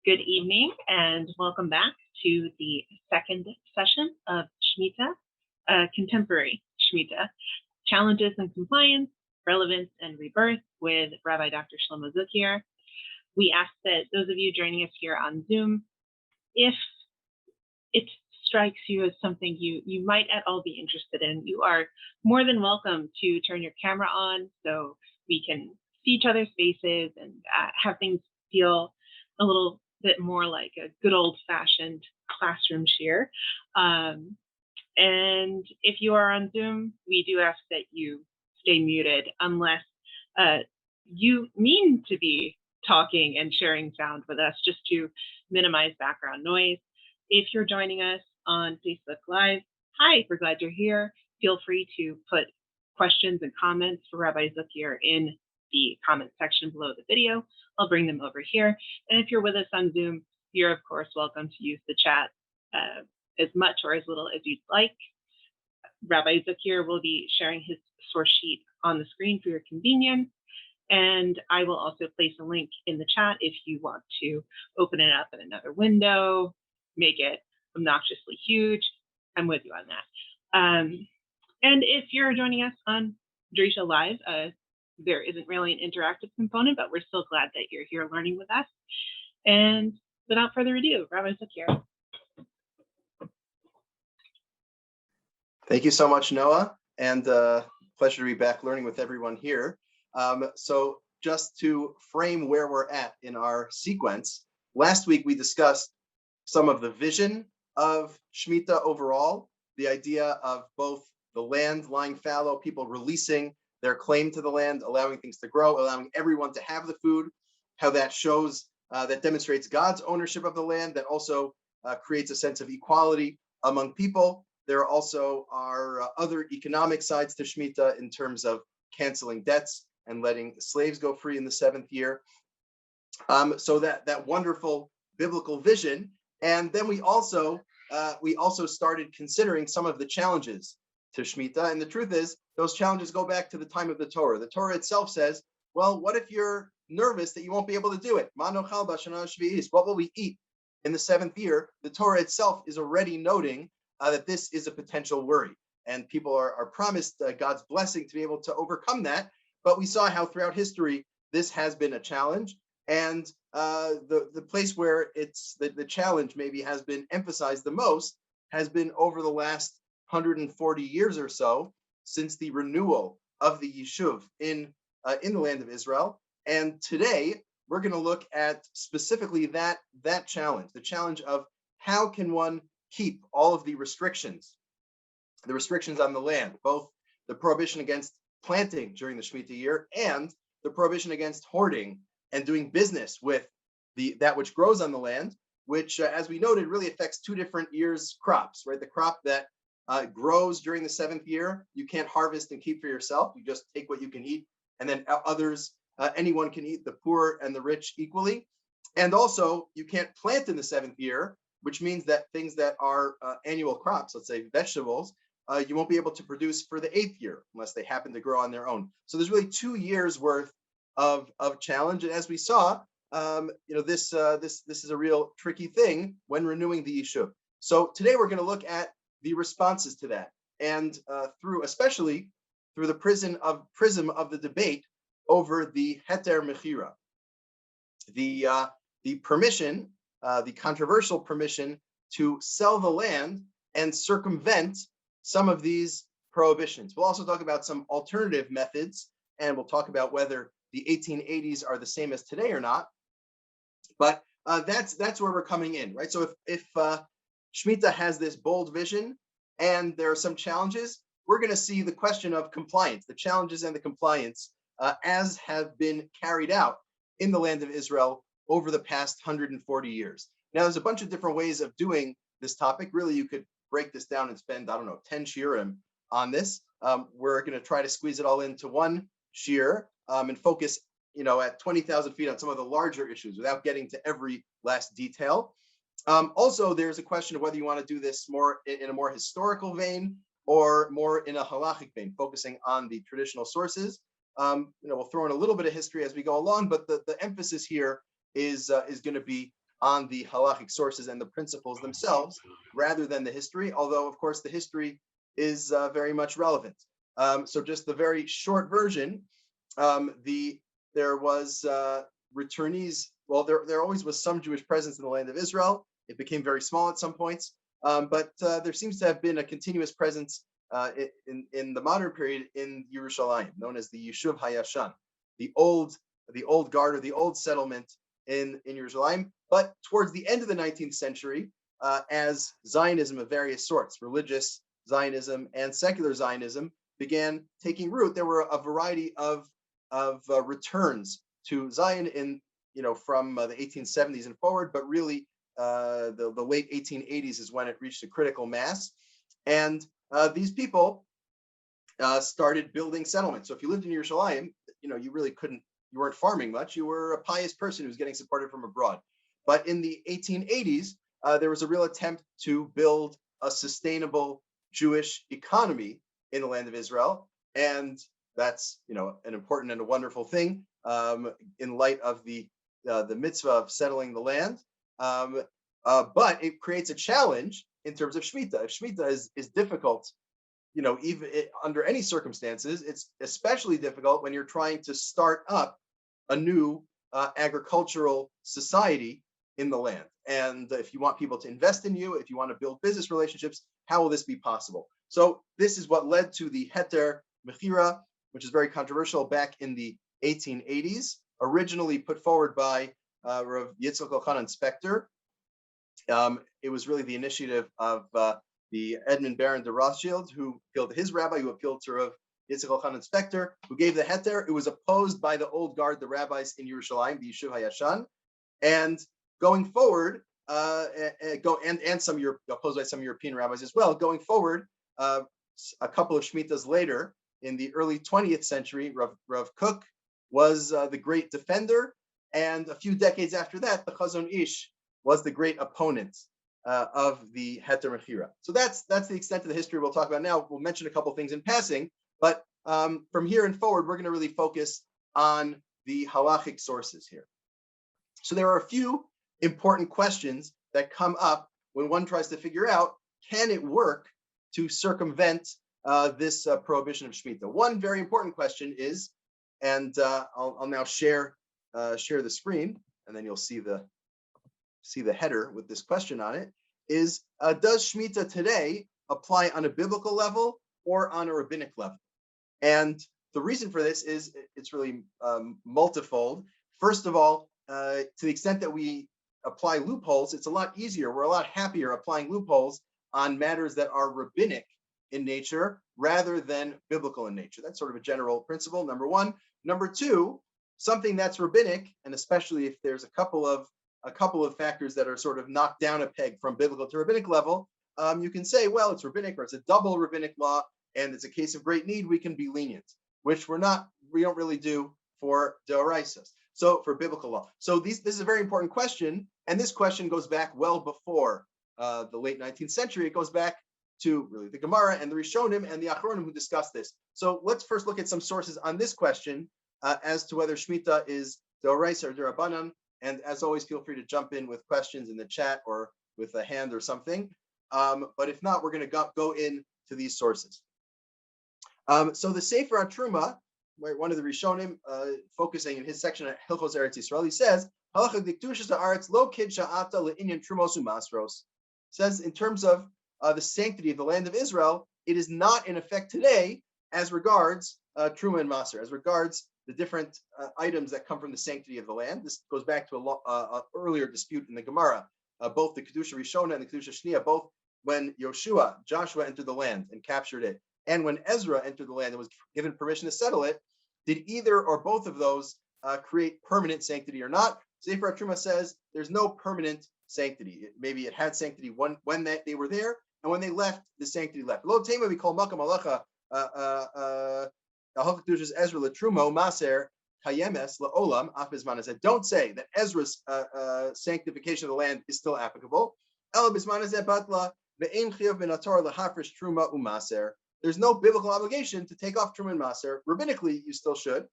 Good evening and welcome back to the second session of Shemitah, contemporary Shemitah, Challenges and Compliance, Relevance and Rebirth with Rabbi Dr. Shlomo Zuckier. We ask that those of you joining us here on Zoom, if it strikes you as something you might at all be interested in, you are more than welcome to turn your camera on so we can see each other's faces and have things feel a little bit more like a good old-fashioned classroom share. And if you are on Zoom, we do ask that you stay muted unless you mean to be talking and sharing sound with us, just to minimize background noise. If you're joining us on Facebook Live, hi, we're glad you're here. Feel free to put questions and comments for Rabbi Zuckier in the comment section below the video. I'll bring them over here. And if you're with us on Zoom, you're of course welcome to use the chat as much or as little as you'd like. Rabbi Zuckier will be sharing his source sheet on the screen for your convenience. And I will also place a link in the chat if you want to open it up in another window, make it obnoxiously huge. I'm with you on that. And if you're joining us on Drisha Live, there isn't really an interactive component, but we're still glad that you're here learning with us. And without further ado, Rabbi Zuckier. Thank you so much, Noah, and pleasure to be back learning with everyone here. So just to frame where we're at in our sequence, last week we discussed some of the vision of Shemitah overall, the idea of both the land lying fallow, people releasing their claim to the land, allowing things to grow, allowing everyone to have the food, how that shows, that demonstrates God's ownership of the land, that also creates a sense of equality among people. There also are other economic sides to Shemitah in terms of canceling debts and letting slaves go free in the seventh year. So that wonderful biblical vision. And then we also started considering some of the challenges to Shemitah. And the truth is, those challenges go back to the time of the Torah. The Torah itself says, well, what if you're nervous that you won't be able to do it? What will we eat in the seventh year? The Torah itself is already noting that this is a potential worry. And people are promised God's blessing to be able to overcome that. But we saw how throughout history, this has been a challenge. And the place where it's the challenge maybe has been emphasized the most has been over the last 140 years or so, since the renewal of the Yishuv in the land of Israel. And today, we're going to look at specifically that challenge, the challenge of how can one keep all of the restrictions on the land, both the prohibition against planting during the Shemitah year and the prohibition against hoarding and doing business with that which grows on the land, which, as we noted, really affects two different years' crops, right? The crop that grows during the seventh year, you can't harvest and keep for yourself. You just take what you can eat, and then others, anyone can eat, the poor and the rich equally. And also, you can't plant in the seventh year, which means that things that are annual crops, let's say vegetables, you won't be able to produce for the eighth year unless they happen to grow on their own. So there's really 2 years worth of challenge. And as we saw, this is a real tricky thing when renewing the Yishuv. So today we're going to look at the responses to that, and especially through the prism of the debate over the Hetter Mekhira, the permission, the controversial permission to sell the land and circumvent some of these prohibitions. We'll also talk about some alternative methods, and we'll talk about whether the 1880s are the same as today or not. But that's where we're coming in, right? So if Shemitah has this bold vision and there are some challenges, we're going to see the question of compliance, the challenges and the compliance as have been carried out in the land of Israel over the past 140 years. Now, there's a bunch of different ways of doing this topic. Really, you could break this down and spend, 10 shiurim on this. We're going to try to squeeze it all into one shiur and focus, at 20,000 feet on some of the larger issues without getting to every last detail. Also, there's a question of whether you want to do this more in a more historical vein or more in a halachic vein, focusing on the traditional sources. We'll throw in a little bit of history as we go along, but the emphasis here is going to be on the halachic sources and the principles themselves rather than the history, although, of course, the history is very much relevant. So just the very short version, there was returnees. Well, there always was some Jewish presence in the land of Israel. It became very small at some points, but there seems to have been a continuous presence in the modern period in Yerushalayim, known as the Yishuv Hayashan, the old guard or the old settlement in Yerushalayim. But towards the end of the 19th century, as Zionism of various sorts, religious Zionism and secular Zionism, began taking root, there were a variety of returns to Zion from the 1870s and forward, but really the late 1880s is when it reached a critical mass, and these people started building settlements. So if you lived in Yerushalayim, you weren't farming much. You were a pious person who was getting supported from abroad. But in the 1880s, there was a real attempt to build a sustainable Jewish economy in the land of Israel, and that's an important and a wonderful thing in light of the mitzvah of settling the land. But it creates a challenge in terms of Shemitah. If Shemitah is difficult, even under any circumstances, it's especially difficult when you're trying to start up a new agricultural society in the land. And if you want people to invest in you, if you want to build business relationships, how will this be possible? So this is what led to the Hetter Mekhira, which is very controversial back in the 1880s, originally put forward by Rav Yitzchak Elchanan Spector. It was really the initiative of the Edmund Baron de Rothschild, who appealed to his rabbi, who appealed to Rav Yitzchak Elchanan Spector, who gave the Heter. It was opposed by the old guard, the rabbis in Yerushalayim, the Yishuv Hayashan, and going forward, and some opposed by some European rabbis as well. Going forward, a couple of Shemitahs later, in the early 20th century, Rav Kook was the great defender, and a few decades after that, the Chazon Ish was the great opponent of the Hetter Mekhira. So that's the extent of the history we'll talk about now. We'll mention a couple things in passing, but from here and forward, we're going to really focus on the halachic sources here. So there are a few important questions that come up when one tries to figure out, can it work to circumvent this prohibition of Shemitah? One very important question is, and I'll now share the screen, and then you'll see the header with this question on it, is does Shemitah today apply on a biblical level or on a rabbinic level? And the reason for this is it's really multifold. First of all, to the extent that we apply loopholes, it's a lot easier. We're a lot happier applying loopholes on matters that are rabbinic in nature rather than biblical in nature. That's sort of a general principle, number one. Number two, something that's rabbinic, and especially if there's a couple of factors that are sort of knocked down a peg from biblical to rabbinic level, you can say, well, it's rabbinic, or it's a double rabbinic law, and it's a case of great need, we can be lenient, which we don't really do for deoraisas. So for biblical law. So this is a very important question, and this question goes back well before the late 19th century. It goes back to really the Gemara and the Rishonim and the Achronim who discussed this. So let's first look at some sources on this question as to whether Shemitah is deoraisa or derabanan. And as always, feel free to jump in with questions in the chat or with a hand or something. But if not, we're going to go into these sources. So the Sefer HaTruma, one of the Rishonim, focusing in his section at Hilchos Eretz Yisrael, he says, says in terms of the sanctity of the land of Israel, it is not in effect today as regards Truma and Maser, as regards the different items that come from the sanctity of the land. This goes back to an earlier dispute in the Gemara, both the Kedusha Rishona and the Kedusha Shniya, both when Joshua entered the land and captured it, and when Ezra entered the land and was given permission to settle it, did either or both of those create permanent sanctity or not? Sefer HaTruma says there's no permanent sanctity. Maybe it had sanctity when they were there, and when they left, the sanctity left. Lo tema we call makam alacha Ezra letrumo maser kayemes laolam afbizman. Said, don't say that Ezra's sanctification of the land is still applicable. El bizman batla ve'en chiyav ben ator lahafresh truma umaser. There's no biblical obligation to take off truma and maser. Rabbinically, you still should,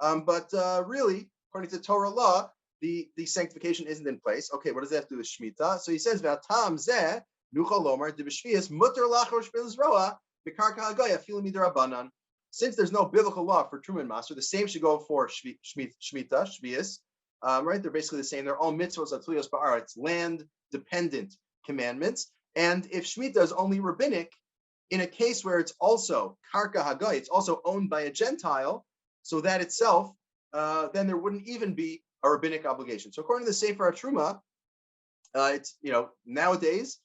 but really, according to Torah law, the sanctification isn't in place. Okay, what does that have to do with Shemitah? So he says, "V'atam zeh nuchal lomar debeshvius muter lachor shpil zroa b'karka hagaya filu midarabanan." Since there's no biblical law for Truma and Maser, the same should go for Shemitah, Shvius. Right? They're basically the same. They're all mitzvahs atlios ba'aretz, land-dependent commandments. And if Shemitah is only rabbinic, in a case where it's also karka hagay, it's also owned by a Gentile, so that itself, then there wouldn't even be a rabbinic obligation. So according to the Sefer HaTruma, it's nowadays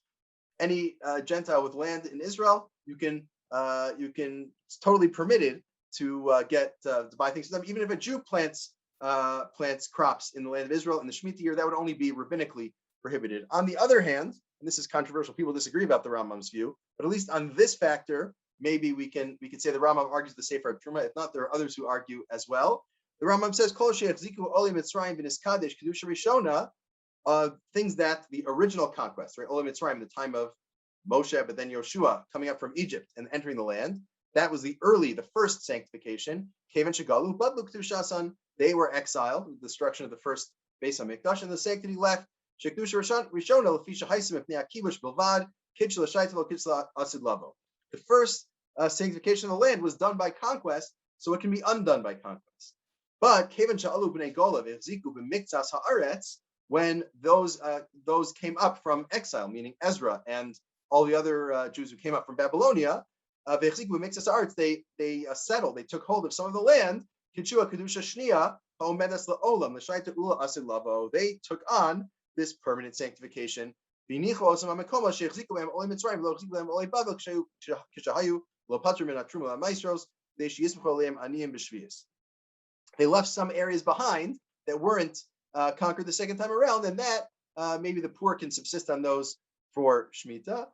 any Gentile with land in Israel, you can it's totally permitted to to buy things from them, even if a Jew plants crops in the land of Israel in the Shemitah year, that would only be rabbinically prohibited. On the other hand, and this is controversial, people disagree about the Rambam's view, but at least on this factor, maybe we can say the Rambam argues the Sefer Truma. If not, there are others who argue as well. The Rambam says, "Kol she'achziku olim Mitzrayim v'niskadesh kedusha rishona," things that the original conquest, right, olim Mitzrayim, the time of Moshe, but then Yoshua coming up from Egypt and entering the land, that was the first sanctification. Kevan shegalu badlu kedushasan, they were exiled with the destruction of the first Beis Hamikdash, and the sanctity left. Shekdusha rishona lefisha haisim epnei akibush bilvad kitchla shaitelo kitchla asid lavo. The first sanctification of the land was done by conquest, so it can be undone by conquest. But kevan sha'alu b'nei gola v'chziku b'miktzas haaretz, when those came up from exile, meaning Ezra and all the other Jews who came up from Babylonia, they settled, they took hold of some of the land. They took on this permanent sanctification. They left some areas behind that weren't conquered the second time around, and that maybe the poor can subsist on those for Shemitah.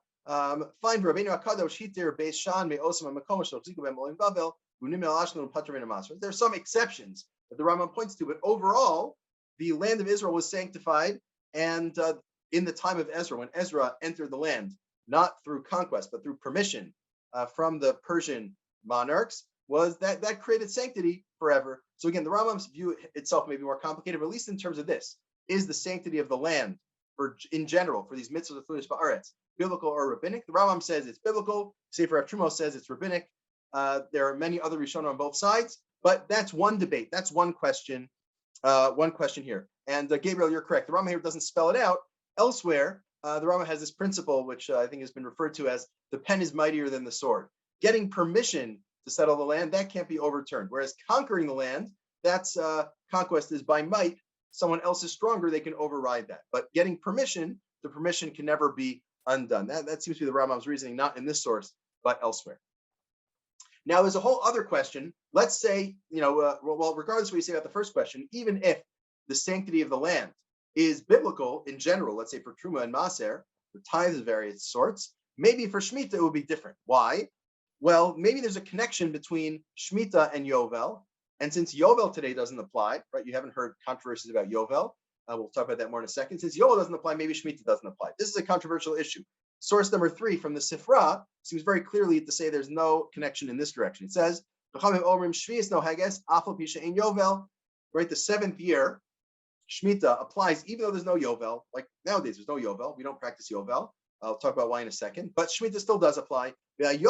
Find Rabbeinu HaKadosh Hetter Beishan Me'osam HaMakom Shel Chziku B'Hem Olim Bavel Unim El Ashnu Patr Min HaMasr. There are some exceptions that the Rambam points to, but overall, the land of Israel was sanctified, and in the time of Ezra, when Ezra entered the land, not through conquest but through permission from the Persian monarchs, was that created sanctity forever. So again, the Rambam's view itself may be more complicated, but at least in terms of this, is the sanctity of the land in general for these mitzvahs of Thulis Ba'aretz biblical or rabbinic? The Rambam says it's biblical. Sefer HaTruma says it's rabbinic. There are many other Rishonim on both sides, but that's one debate. That's one question. One question here. And Gabriel, you're correct. The Rambam here doesn't spell it out. Elsewhere, the Rambam has this principle, which I think has been referred to as the pen is mightier than the sword. Getting permission to settle the land, that can't be overturned. Whereas conquering the land, that's conquest is by might. Someone else is stronger, they can override that. But getting permission, the permission can never be undone. That seems to be the Rambam's reasoning, not in this source, but elsewhere. Now, there's a whole other question. Let's say, well, regardless of what you say about the first question, even if the sanctity of the land is biblical in general, let's say for Truma and Maser, the tithes of various sorts, maybe for Shemitah it would be different. Why? Well, maybe there's a connection between Shemitah and Yovel. And since Yovel today doesn't apply, right? You haven't heard controversies about Yovel. We'll talk about that more in a second. Since Yovel doesn't apply, maybe Shemitah doesn't apply. This is a controversial issue. Source number 3 from the Sifra seems very clearly to say there's no connection in this direction. It says, right, the 7th year, Shemitah applies even though there's no Yovel. Like nowadays, there's no Yovel. We don't practice Yovel. I'll talk about why in a second. But Shemitah still does apply. But if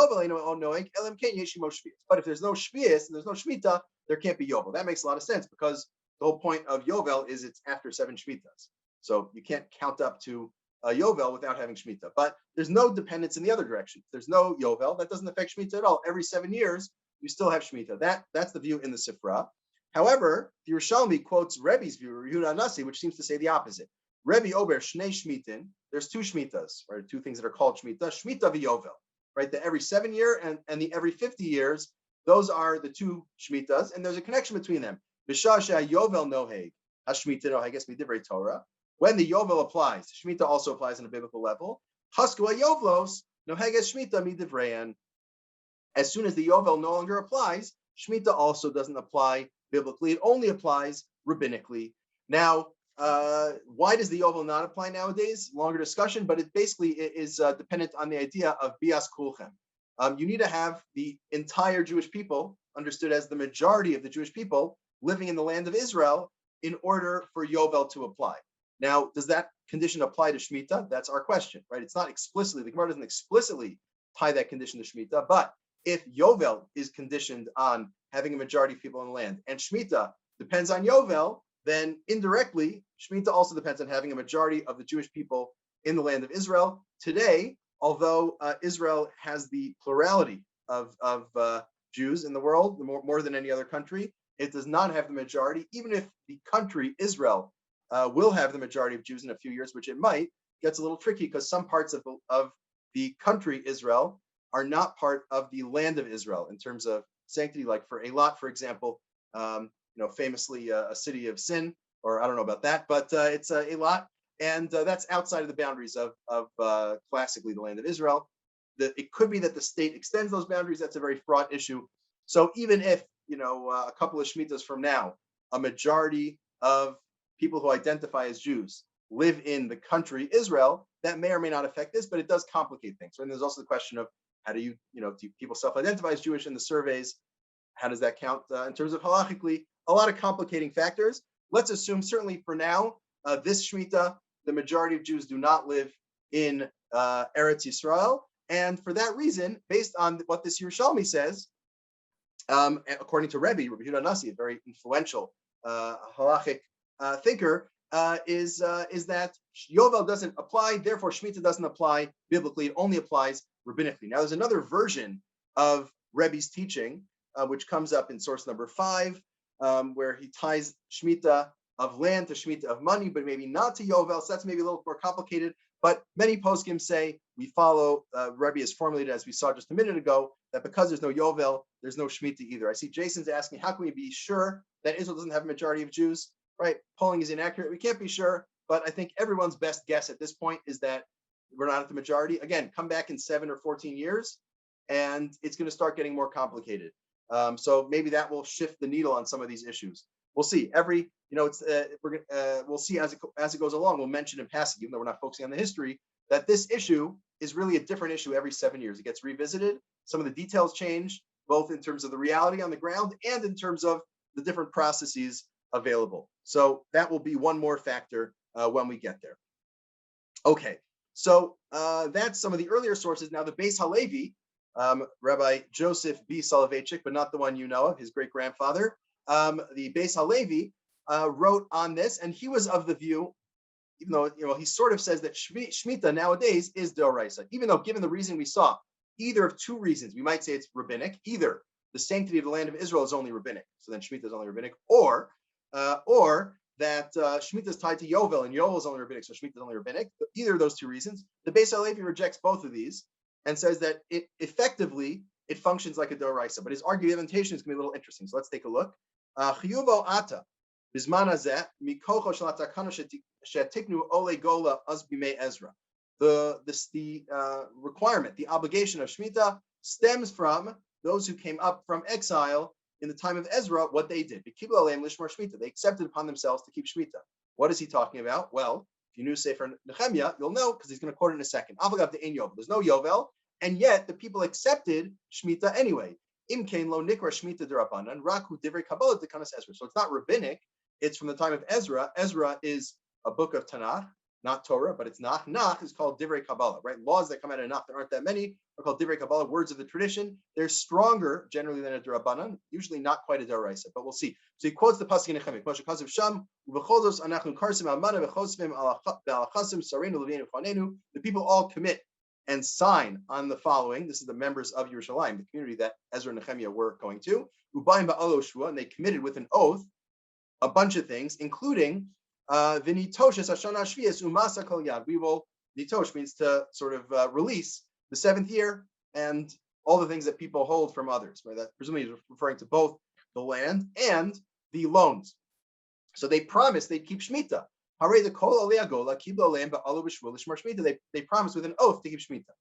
there's no Shvius and there's no Shemitah, there can't be Yovel. That makes a lot of sense because the whole point of Yovel is it's after 7 Shemitahs. So you can't count up to Yovel without having Shemitah. But there's no dependence in the other direction. If there's no Yovel, that doesn't affect Shemitah at all. Every 7 years, you still have Shemitah. That's the view in the Sifra. However, the Yerushalmi quotes Rebbe's view, Yehuda Nasi, which seems to say the opposite. Rebbe Ober Shnei Shmitin, there's 2 Shemitahs, right? 2 things that are called Shemitah. Shemitah v'Yovel, right? The every 7 year and the every 50 years, those are the 2 Shemitahs, and there's a connection between them. B'shasha Yovel noheg, HaShemitah noheg, I guess midivrei Torah. When the Yovel applies, Shemitah also applies on a biblical level. Hasku Yovlos noheg es Shemitah midivrein. As soon as the Yovel no longer applies, Shemitah also doesn't apply biblically. It only applies rabbinically. Now, why does the Yovel not apply nowadays? Longer discussion, but it basically is dependent on the idea of bias kulchem. You need to have the entire Jewish people, understood as the majority of the Jewish people living in the land of Israel, in order for Yovel to apply. Now, does that condition apply to Shemitah? That's our question, right? It's not explicitly, the Gemara doesn't explicitly tie that condition to Shemitah, but if Yovel is conditioned on having a majority of people in the land, and Shemitah depends on Yovel, then indirectly, Shemitah also depends on having a majority of the Jewish people in the land of Israel. Today, although Israel has the plurality of Jews in the world, more than any other country, it does not have the majority. Even if the country Israel will have the majority of Jews in a few years, which it might, gets a little tricky because some parts of the country Israel are not part of the land of Israel in terms of sanctity. Like for Eilat, for example, famously a city of sin, or I don't know about that, but it's Eilat, and that's outside of the boundaries of classically the land of Israel. It could be that the state extends those boundaries. That's a very fraught issue. So even if a couple of Shemitahs from now, a majority of people who identify as Jews live in the country Israel, that may or may not affect this, but it does complicate things. And there's also the question of how do people self-identify as Jewish in the surveys? How does that count in terms of halachically? A lot of complicating factors. Let's assume, certainly for now, this Shemitah, the majority of Jews do not live in Eretz Yisrael. And for that reason, based on what this Yerushalmi says, according to Rabbi Yehuda Nasi, a very influential halachic thinker, is that Yovel doesn't apply, therefore Shemitah doesn't apply biblically, it only applies rabbinically. Now there's another version of Rebbe's teaching, which comes up in source number 5, where he ties Shemitah of land to Shemitah of money, but maybe not to Yovel, so that's maybe a little more complicated. But many poskim say we follow Rebbe is formulated, as we saw just a minute ago, that because there's no Yovel, there's no Shemitah either. I see Jason's asking, how can we be sure that Israel doesn't have a majority of Jews? Right, polling is inaccurate. We can't be sure, but I think everyone's best guess at this point is that we're not at the majority. Again, come back in 7 or 14 years, and it's going to start getting more complicated. So maybe that will shift the needle on some of these issues. We'll see. We'll see as it goes along. We'll mention in passing, even though we're not focusing on the history, that this issue is really a different issue every 7 years. It gets revisited. Some of the details change, both in terms of the reality on the ground and in terms of the different processes available. So that will be one more factor when we get there. Okay, so that's some of the earlier sources. Now the Beis Halevi, Rabbi Joseph B. Soloveitchik, but not the one you know of, his great-grandfather, the Beis Halevi wrote on this, and he was of the view, even though he sort of says that Shemitah nowadays is d'oraisa, even though given the reason we saw, either of two reasons, we might say it's rabbinic, either the sanctity of the land of Israel is only rabbinic, so then Shemitah is only rabbinic, or that Shemitah is tied to Yovel, and Yovel is only rabbinic, so Shemitah is only rabbinic. Either of those two reasons, the Beis Halevi rejects both of these and says that it effectively functions like a d'oraisa. But his argumentation is going to be a little interesting. So let's take a look. Chiyuvo ata bizman hazeh mikocho shel hatakana shetiknu ole gola az bimei Ezra. The requirement, the obligation of Shemitah stems from those who came up from exile in the time of Ezra, what they did. They accepted upon themselves to keep Shemitah. What is he talking about? Well, if you knew Sefer Nehemiah, you'll know because he's going to quote it in a second. There's no Yovel, and yet the people accepted Shemitah anyway. Imkein lo nikra Shemitah d'Rabbanan, raku divrei Kabbalah d'kanas Ezra. So it's not rabbinic, it's from the time of Ezra. Ezra is a book of Tanakh, not Torah, but it's Nach. Nach is called divrei Kabbalah, right? Laws that come out of Nach, there aren't that many, are called divrei Kabbalah, words of the tradition. They're stronger generally than a d'Rabbanan, usually not quite a d'oraisa, but we'll see. So he quotes the pasuk in Nehemiah, Moshe Kazav Sham, u'b'cholos anachnu karsim almana v'chosvim al'achasim sarenu levienu chanenu. The people all commit and sign on the following. This is the members of Yerushalayim, the community that Ezra and Nehemiah were going to. Ubayim ba'alo shua, and they committed with an oath a bunch of things, including v'nitoshes hashana shvius umasa kol yad. We will, nitosh means to sort of release the 7th year and all the things that people hold from others, right? That presumably is referring to both the land and the loans. So they promised they'd keep Shemitah. They promised with an oath to keep Shemitah.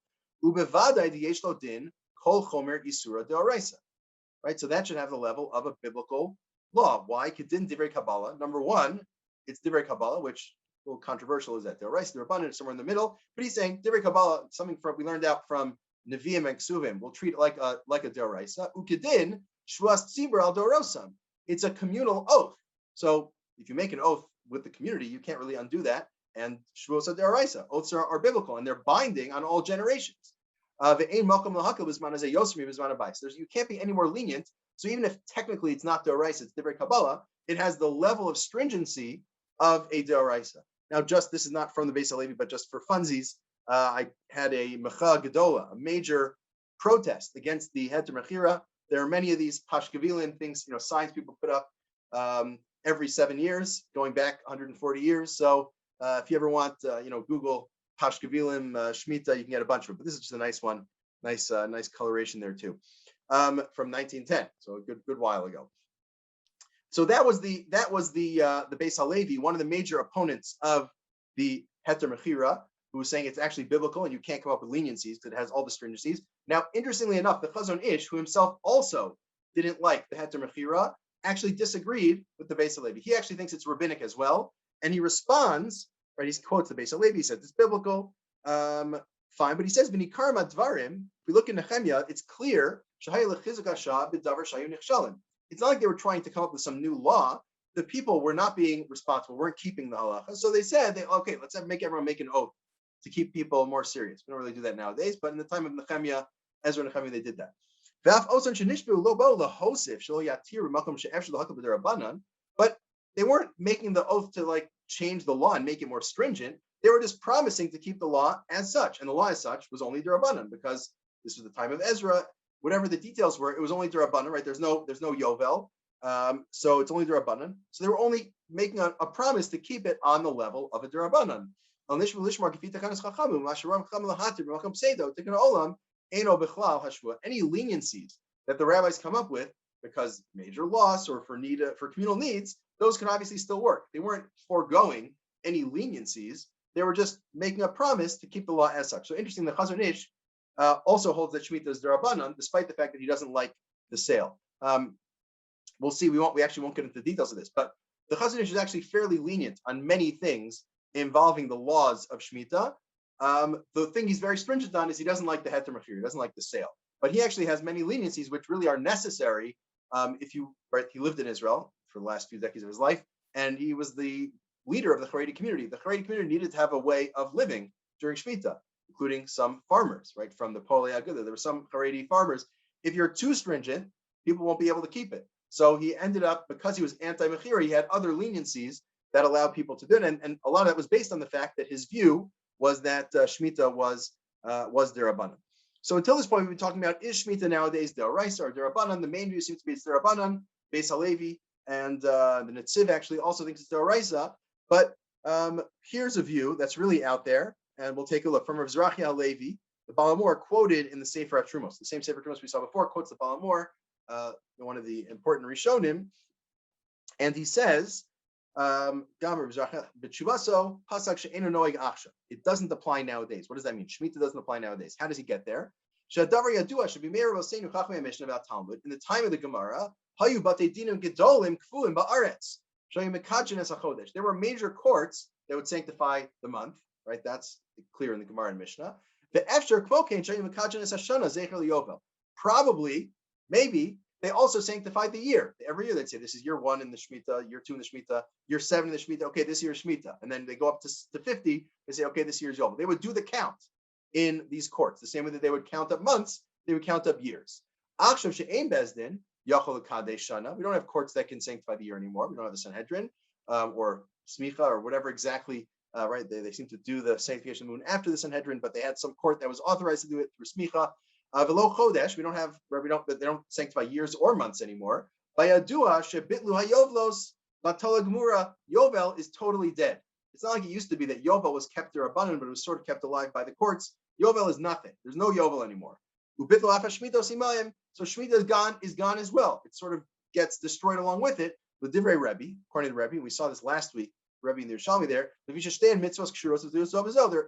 Right? So that should have the level of a biblical law. Why? Kedin divrei Kabbalah. Number one, it's divrei Kabbalah, which a little controversial is that d'oraisa, the Rabbanan, somewhere in the middle. But he's saying divrei Kabbalah, something we learned out from Nevi'im and Ksuvim. We'll treat it like a d'oraisa. Ukedin shvuas tzibur al dorosam. It's a communal oath. So if you make an oath with the community, you can't really undo that. And Shavuos are deraisa. Oaths are biblical, and they're binding on all generations. You can't be any more lenient. So even if technically it's not deraisa, it's divrei Kabbalah, it has the level of stringency of a deraisa. Now, just this is not from the Beis Halevi, but just for funsies, I had a mecha gedola, a major protest against the Hetter Mekhira. There are many of these pashkavilin things, signs people put up every 7 years, going back 140 years. So if you ever want, Google pashkavilim Shemitah, you can get a bunch of them. But this is just a nice one, nice coloration there too, from 1910, so a good while ago. So that was the Beis Halevi, one of the major opponents of the Hetter Mekhira, who was saying it's actually biblical and you can't come up with leniencies because it has all the stringencies. Now, interestingly enough, the Chazon Ish, who himself also didn't like the Hetter Mekhira, actually disagreed with the Beis Halevi. He actually thinks it's rabbinic as well, and he responds, right? He quotes the Beis Halevi. He says it's biblical, fine, but he says v'nikarma dvarim. If we look in Nehemiah, it's clear. It's not like they were trying to come up with some new law. The people were not being responsible, weren't keeping the halacha. So they said, okay, let's make everyone make an oath to keep people more serious. We don't really do that nowadays, but in the time of Nehemiah, Ezra and Nehemiah, they did that. But they weren't making the oath to change the law and make it more stringent. They were just promising to keep the law as such. And the law as such was only d'Rabbanan, because this was the time of Ezra. Whatever the details were, it was only d'Rabbanan, right? There's no Yovel. So it's only d'Rabbanan. So they were only making a promise to keep it on the level of a d'Rabbanan. Any leniencies that the rabbis come up with because major loss or for communal needs, those can obviously still work. They weren't foregoing any leniencies. They were just making a promise to keep the law as such. So interesting, the Chazon Ish also holds that Shemitah is d'Rabbanan, despite the fact that he doesn't like the sale. We'll see. We actually won't get into the details of this, but the Chazon Ish is actually fairly lenient on many things involving the laws of Shemitah. The thing he's very stringent on is he doesn't like the Hetter Mekhira, he doesn't like the sale. But he actually has many leniencies which really are necessary. He lived in Israel for the last few decades of his life, and he was the leader of the Haredi community. The Haredi community needed to have a way of living during Shemitah, including some farmers, right? From the Polei Aguda, there were some Haredi farmers. If you're too stringent, people won't be able to keep it. So he ended up, because he was anti-Mekhira, he had other leniencies that allowed people to do it. And a lot of that was based on the fact that his view was that Shemitah was d'Rabbanan. So until this point, we've been talking about, is Shemitah nowadays d'Oraisa or d'Rabbanan? The main view seems to be it's d'Rabbanan. Beis Halevi and the Netziv actually also thinks it's d'Oraisa. But here's a view that's really out there, and we'll take a look. From Rav Zerachi HaLevi, the Baal HaMor quoted in the Sefer HaTrumos. The same Sefer HaTrumos we saw before quotes the Baal HaMor, one of the important Rishonim, and he says, it doesn't apply nowadays. What does that mean? Shemitah doesn't apply nowadays. How does he get there? In the time of the Gemara, there were major courts that would sanctify the month, right? That's clear in the Gemara and Mishnah. Probably, maybe, they also sanctified the year. Every year they'd say, this is year 1 in the Shemitah, year 2 in the Shemitah, year 7 in the Shemitah. Okay, this year is Shemitah. And then they go up to 50. They say, okay, this year is Yovel. They would do the count in these courts. The same way that they would count up months, they would count up years. We don't have courts that can sanctify the year anymore. We don't have the Sanhedrin or Smicha or whatever exactly, right? They seem to do the sanctification of the moon after the Sanhedrin, but they had some court that was authorized to do it through Smicha. V'lo chodesh, they don't sanctify years or months anymore. Bayadua shebitlu hayovlos latola gemura. Yovel is totally dead. It's not like it used to be that Yovel was kept d'Rabbanan, but it was sort of kept alive by the courts. Yovel is nothing. There's no Yovel anymore. Ubitlu afa shmitos imayim. So Shemitah is gone as well. It sort of gets destroyed along with it. The divrei Rebbe, according to the Rebbe, we saw this last week. Rebbe and the Yerushalmi there.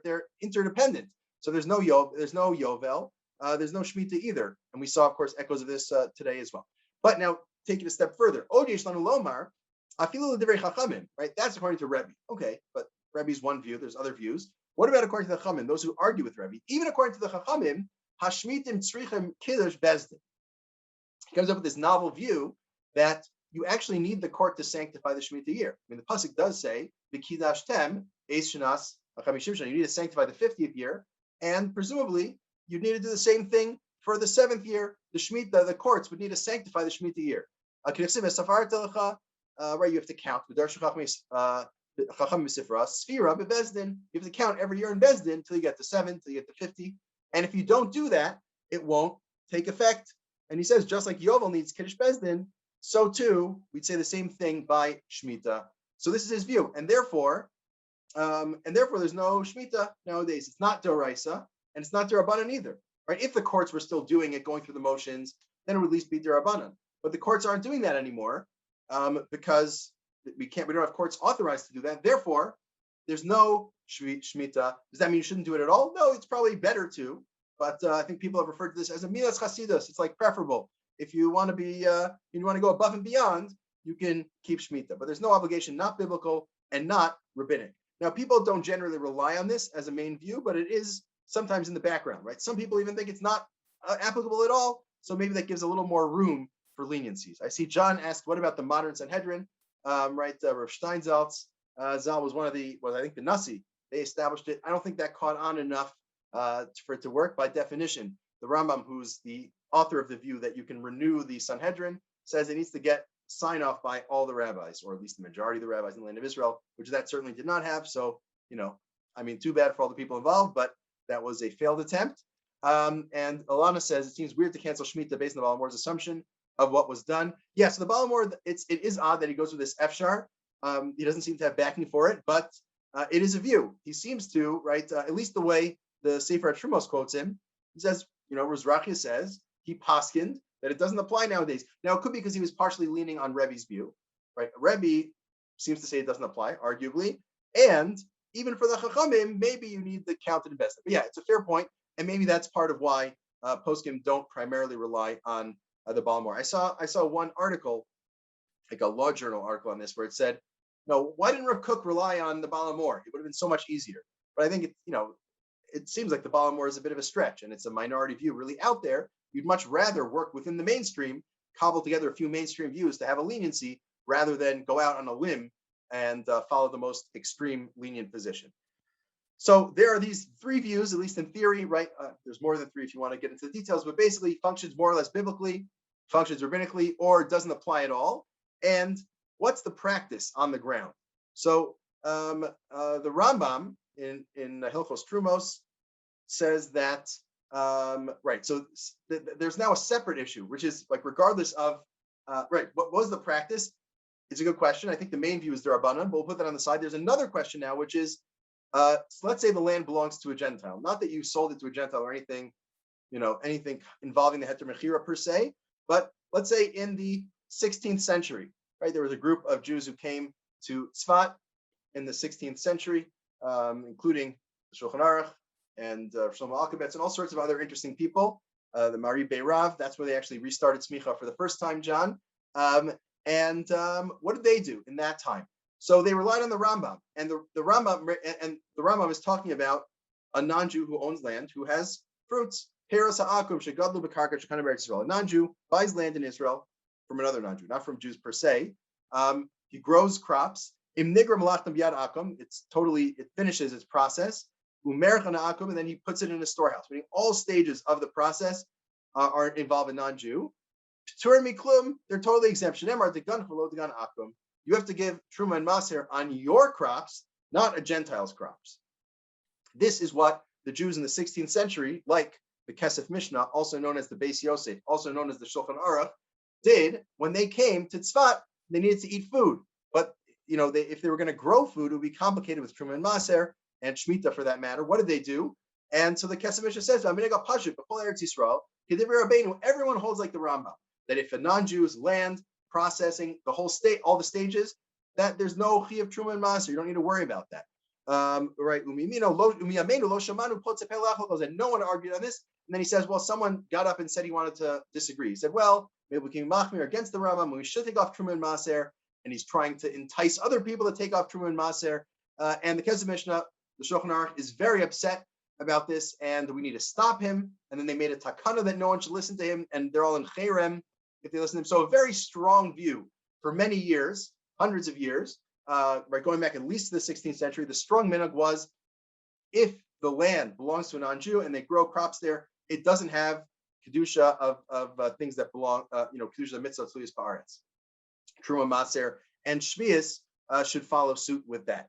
They're interdependent. So there's no Yovel. There's no Shemitah either. And we saw, of course, echoes of this today as well. But now, take it a step further. Lomar, right? That's according to Rebbe. Okay, but Rebbe's one view. There's other views. What about according to the Chachamim, those who argue with Rebbe? Even according to the Chachamim, Hashmitim Tzrichem Kiddush Bezdin. He comes up with this novel view that you actually need the court to sanctify the Shemitah year. I mean, the pasuk does say, "V'kidashtem eis shanas hachamishim shana." You need to sanctify the 50th year, and presumably you need to do the same thing for the 7th year. The Shemitah, the courts would need to sanctify the Shemitah year. Right, you have to count. You have to count every year in Bezdin until you get to 7, until you get to 50. And if you don't do that, it won't take effect. And he says, just like Yovel needs Kiddush Bezdin, so too, we'd say the same thing by Shemitah. So this is his view. And therefore there's no Shemitah nowadays. It's not Doraisa, and it's not Derabanan either. Right? If the courts were still doing it, going through the motions, then it would at least be Derabanan. But the courts aren't doing that anymore because we don't have courts authorized to do that. Therefore, there's no Shemitah. Does that mean you shouldn't do it at all? No, it's probably better to. But I think people have referred to this as a milas chasidus. It's like preferable. If you want to be, you want to go above and beyond, you can keep Shemitah. But there's no obligation, not biblical and not rabbinic. Now, people don't generally rely on this as a main view, but it is sometimes in the background, right? Some people even think it's not applicable at all. So maybe that gives a little more room for leniencies. I see John asked, what about the modern Sanhedrin? Rav Steinsaltz Zal was I think the Nasi. They established it. I don't think that caught on enough for it to work. By definition, the Rambam, who's the author of the view that you can renew the Sanhedrin, says it needs to get sign off by all the rabbis, or at least the majority of the rabbis in the land of Israel, which that certainly did not have. So, too bad for all the people involved, but that was a failed attempt. And Alana says it seems weird to cancel Shemitah based on the Baal Mor's assumption of what was done. Yeah, so the Baal Mor, it is odd that he goes with this Efshar. He doesn't seem to have backing for it, but it is a view. He seems to, right, at least the way the Sefer Trumos quotes him. He says, Rizrachia says, he paskined that it doesn't apply nowadays. Now, it could be because he was partially leaning on Rebbe's view, right? Rebbe seems to say it doesn't apply, arguably. And even for the Chachamim, maybe you need the counted and bested. But yeah, it's a fair point. And maybe that's part of why poskim don't primarily rely on the Baal Mor. I saw one article, like a law journal article on this, where it said, no, why didn't Rav Kook rely on the Baal Mor? It would have been so much easier. But I think it seems like the Baal Mor is a bit of a stretch, and it's a minority view really out there. You'd much rather work within the mainstream, cobble together a few mainstream views to have a leniency, rather than go out on a limb and follow the most extreme lenient position. So there are these 3 views, at least in theory, right? There's more than 3 if you want to get into the details, but basically functions more or less biblically, functions rabbinically, or doesn't apply at all. And what's the practice on the ground? So the Rambam in Hilchos Trumos says that, right, so there's now a separate issue, which is like regardless of, right, what was the practice? It's a good question. I think the main view is Derabanan, but we'll put that on the side. There's another question now, which is, so let's say the land belongs to a Gentile. Not that you sold it to a Gentile or anything, anything involving the Hetter Mekhira per se, but let's say in the 16th century, right, there was a group of Jews who came to Tzfat in the 16th century, including Shulchan Aruch and Shlomo Alkabetz and all sorts of other interesting people. The Mari Beirav, that's where they actually restarted Smicha for the first time, John. What did they do in that time? So they relied on the Rambam, and the Rambam is talking about a non-Jew who owns land, who has fruits. A non-Jew buys land in Israel from another non-Jew, not from Jews per se. He grows crops. It finishes its process. And then he puts it in a storehouse. Meaning all stages of the process are involved in non-Jew. They're totally exempt. You have to give Truma and Maser on your crops, not a Gentile's crops. This is what the Jews in the 16th century, like the Kesef Mishnah, also known as the Beis Yosef, also known as the Shulchan Aruch, did when they came to Tzfat. They needed to eat food, but if they were going to grow food, it would be complicated with Truma and Maser and Shemitah for that matter. What did they do? And so the Kesef Mishnah says, Eretz Yisrael, everyone holds like the Rambam, that if a non-Jew's land processing the whole state, all the stages, that there's no chi of Truma and Maser. You don't need to worry about that. Right? And no one argued on this. And then he says, well, someone got up and said he wanted to disagree. He said, well, maybe we can machmir against the Rambam, we should take off Truma and Maser. And he's trying to entice other people to take off Truma and Maser. And the Kesef Mishnah, the Shulchan Aruch, is very upset about this, and we need to stop him. And then they made a takana that no one should listen to him, and they're all in cherem if they listen to him. So a very strong view for many years, hundreds of years, right, going back at least to the 16th century, the strong minhag was if the land belongs to a non-Jew and they grow crops there, it doesn't have kedusha of things that belong, kedusha mitzvah tluyas ba'aretz, truma maser, and shmius should follow suit with that.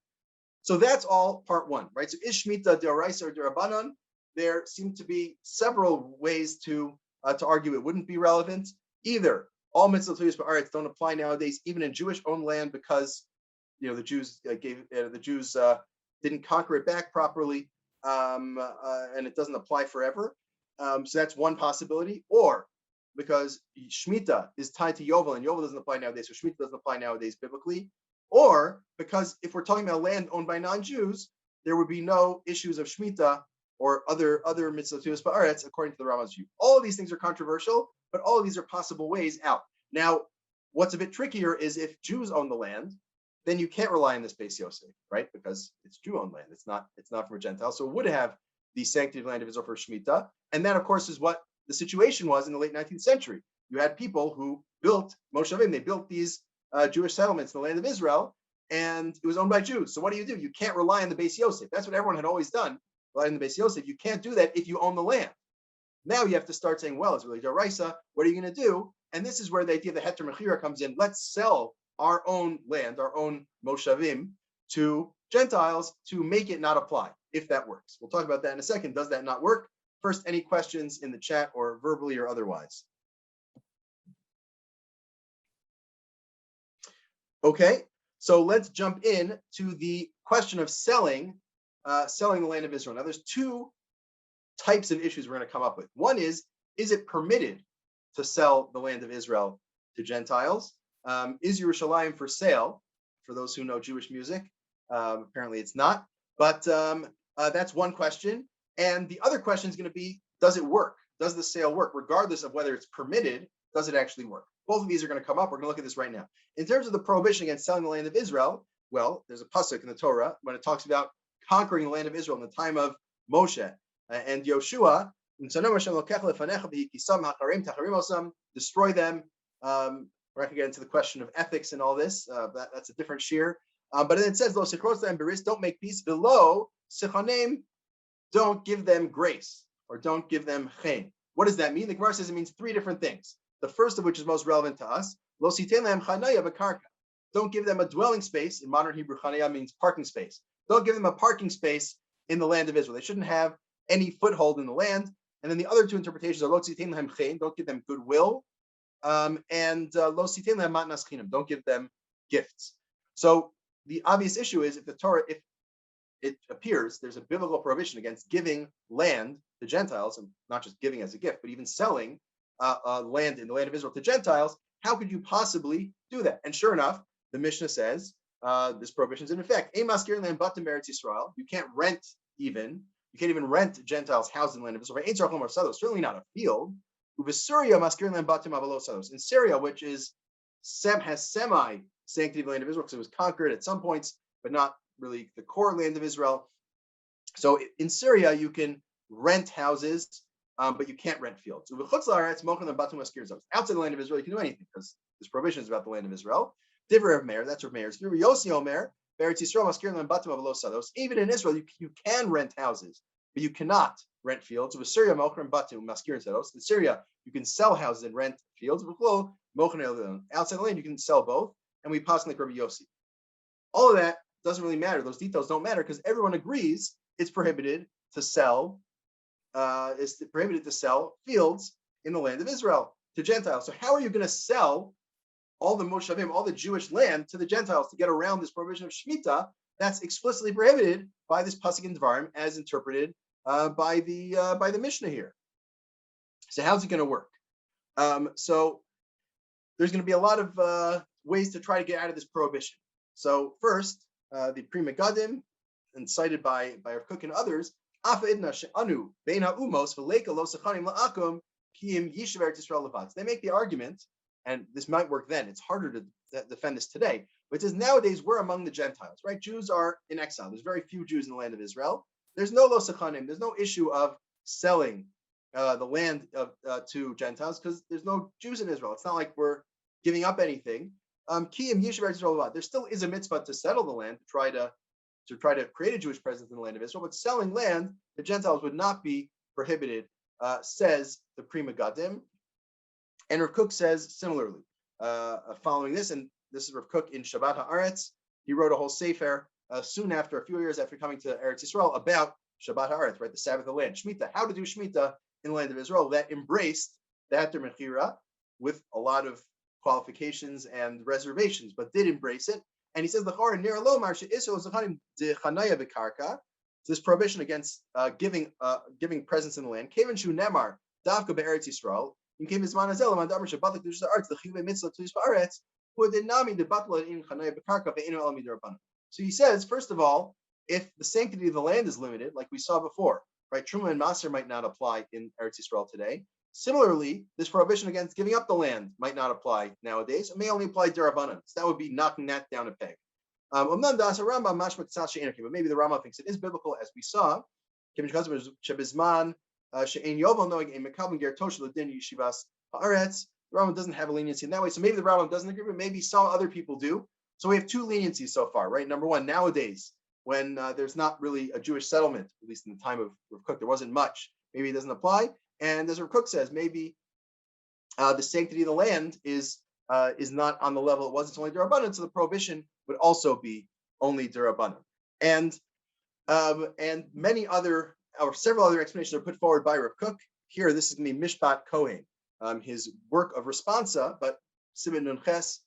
So that's all part one, right? So is Shemitah d'oraisa or d'Rabbanan? There seem to be several ways to argue it wouldn't be relevant. Either all mitzvah tluyas ba'aretz don't apply nowadays, even in Jewish-owned land, because the Jews didn't conquer it back properly, and it doesn't apply forever. So that's one possibility. Or because Shemitah is tied to Yovel, and Yovel doesn't apply nowadays, so Shemitah doesn't apply nowadays biblically. Or because if we're talking about land owned by non-Jews, there would be no issues of Shemitah or other mitzvah tluyas ba'aretz according to the Rambam's view. All of these things are controversial, but all of these are possible ways out. Now, what's a bit trickier is if Jews own the land, then you can't rely on this Beis Yosef, right? Because it's Jew-owned land. It's not from a Gentile. So it would have the sanctity of the land of Israel for Shemitah. And that, of course, is what the situation was in the late 19th century. You had people who built Moshavim. They built these Jewish settlements in the land of Israel, and it was owned by Jews. So what do? You can't rely on the Beis Yosef. That's what everyone had always done, rely on the Beis Yosef. You can't do that if you own the land. Now you have to start saying, well, it's really d'oraisa. What are you going to do? And this is where the idea of the Hetter Mekhira comes in. Let's sell our own land, our own Moshavim, to Gentiles to make it not apply, if that works. We'll talk about that in a second. Does that not work? First, any questions in the chat or verbally or otherwise? Okay, so let's jump in to the question of selling the land of Israel. Now, there's two types of issues we're going to come up with. One is it permitted to sell the land of Israel to Gentiles? Is Yerushalayim for sale? For those who know Jewish music, apparently it's not. But that's one question. And the other question is going to be, does it work? Does the sale work? Regardless of whether it's permitted, does it actually work? Both of these are going to come up. We're going to look at this right now. In terms of the prohibition against selling the land of Israel, well, there's a pasuk in the Torah when it talks about conquering the land of Israel in the time of Moshe and Yoshua. Destroy them. We're not going to get into the question of ethics and all this. That's a different shir. But then it says, don't make peace. Below, don't give them grace, or don't give them chen. What does that mean? The Gemara says it means three different things. The first of which is most relevant to us. Don't give them a dwelling space. In modern Hebrew, chanaya means parking space. Don't give them a parking space in the land of Israel. They shouldn't have any foothold in the land. And then the other two interpretations are don't give them goodwill, and don't give them gifts. So the obvious issue is if the Torah, if it appears there's a biblical prohibition against giving land to Gentiles, and not just giving as a gift, but even selling land in the land of Israel to Gentiles, how could you possibly do that? And sure enough, the Mishnah says this prohibition is in effect. You can't rent even. You can't even rent Gentiles' houses in the land of Israel. Certainly not a field. In Syria, which has semi-sanctity of the land of Israel, because it was conquered at some points, but not really the core land of Israel. So in Syria, you can rent houses, but you can't rent fields. Outside the land of Israel, you can do anything, because this prohibition is about the land of Israel. Divrei of Meir, that's Rav Meir's view. Yossi Omer, even in Israel, you can rent houses, but you cannot rent fields. In Syria, you can sell houses and rent fields. Outside the land, you can sell both, and we pass like Rabbi Yossi. All of that doesn't really matter. Those details don't matter because everyone agrees it's prohibited to sell. It's prohibited to sell fields in the land of Israel to Gentiles. So how are you going to sell all the Moshavim, all the Jewish land to the Gentiles to get around this prohibition of Shemitah? That's explicitly prohibited by this pasuk in Dvarim, as interpreted by the Mishnah here. So how's it going to work? So there's going to be a lot of ways to try to get out of this prohibition. So first, the Pri Megadim, and cited by Rav Kook and others, they make the argument, and this might work then. It's harder to defend this today. But it says nowadays we're among the Gentiles, right? Jews are in exile. There's very few Jews in the land of Israel. There's no lo sechanim. There's no issue of selling the land to Gentiles because there's no Jews in Israel. It's not like we're giving up anything. There still is a mitzvah to settle the land, to try to create a Jewish presence in the land of Israel, but selling land to Gentiles would not be prohibited, says the Pri Megadim. And Rav Kook says similarly, following this, and this is Rav Kook in Shabbat Haaretz. He wrote a whole sefer soon after, a few years after coming to Eretz Yisrael, about Shabbat Haaretz, right, the Sabbath of the land, Shemitah, how to do Shemitah in the land of Israel, that embraced the Hetter Mekhira with a lot of qualifications and reservations, but did embrace it. And he says the Chor near Lomar she'Israel zachanim de chanaya bekarka. This prohibition against giving presents in the land. Kevan shu nemar davka be'Eretz Yisrael. In came his man azel man damar shabbatik dushas arts the chivei mitzvah to Yisrael who did nami de batla in chanaya bekarka ve'inu el midrabanan. So he says, first of all, if the sanctity of the land is limited, like we saw before, right, Truma and Maser might not apply in Eretz Yisrael today. Similarly, this prohibition against giving up the land might not apply nowadays. It may only apply derabanan. So that would be knocking that down a peg. But maybe the Rambam thinks it is biblical, as we saw. The Rambam doesn't have a leniency in that way. So maybe the Rambam doesn't agree, but maybe some other people do. So we have two leniencies so far, right? Number one, nowadays, when there's not really a Jewish settlement, at least in the time of Rav Kook, there wasn't much. Maybe it doesn't apply. And as Rav Kook says, maybe the sanctity of the land is not on the level it was. It's only derabanan, so the prohibition would also be only derabanan. And many other, or several other explanations are put forward by Rav Kook. Here, this is going to be Mishpat Kohen, his work of responsa, but Siman Nun Ches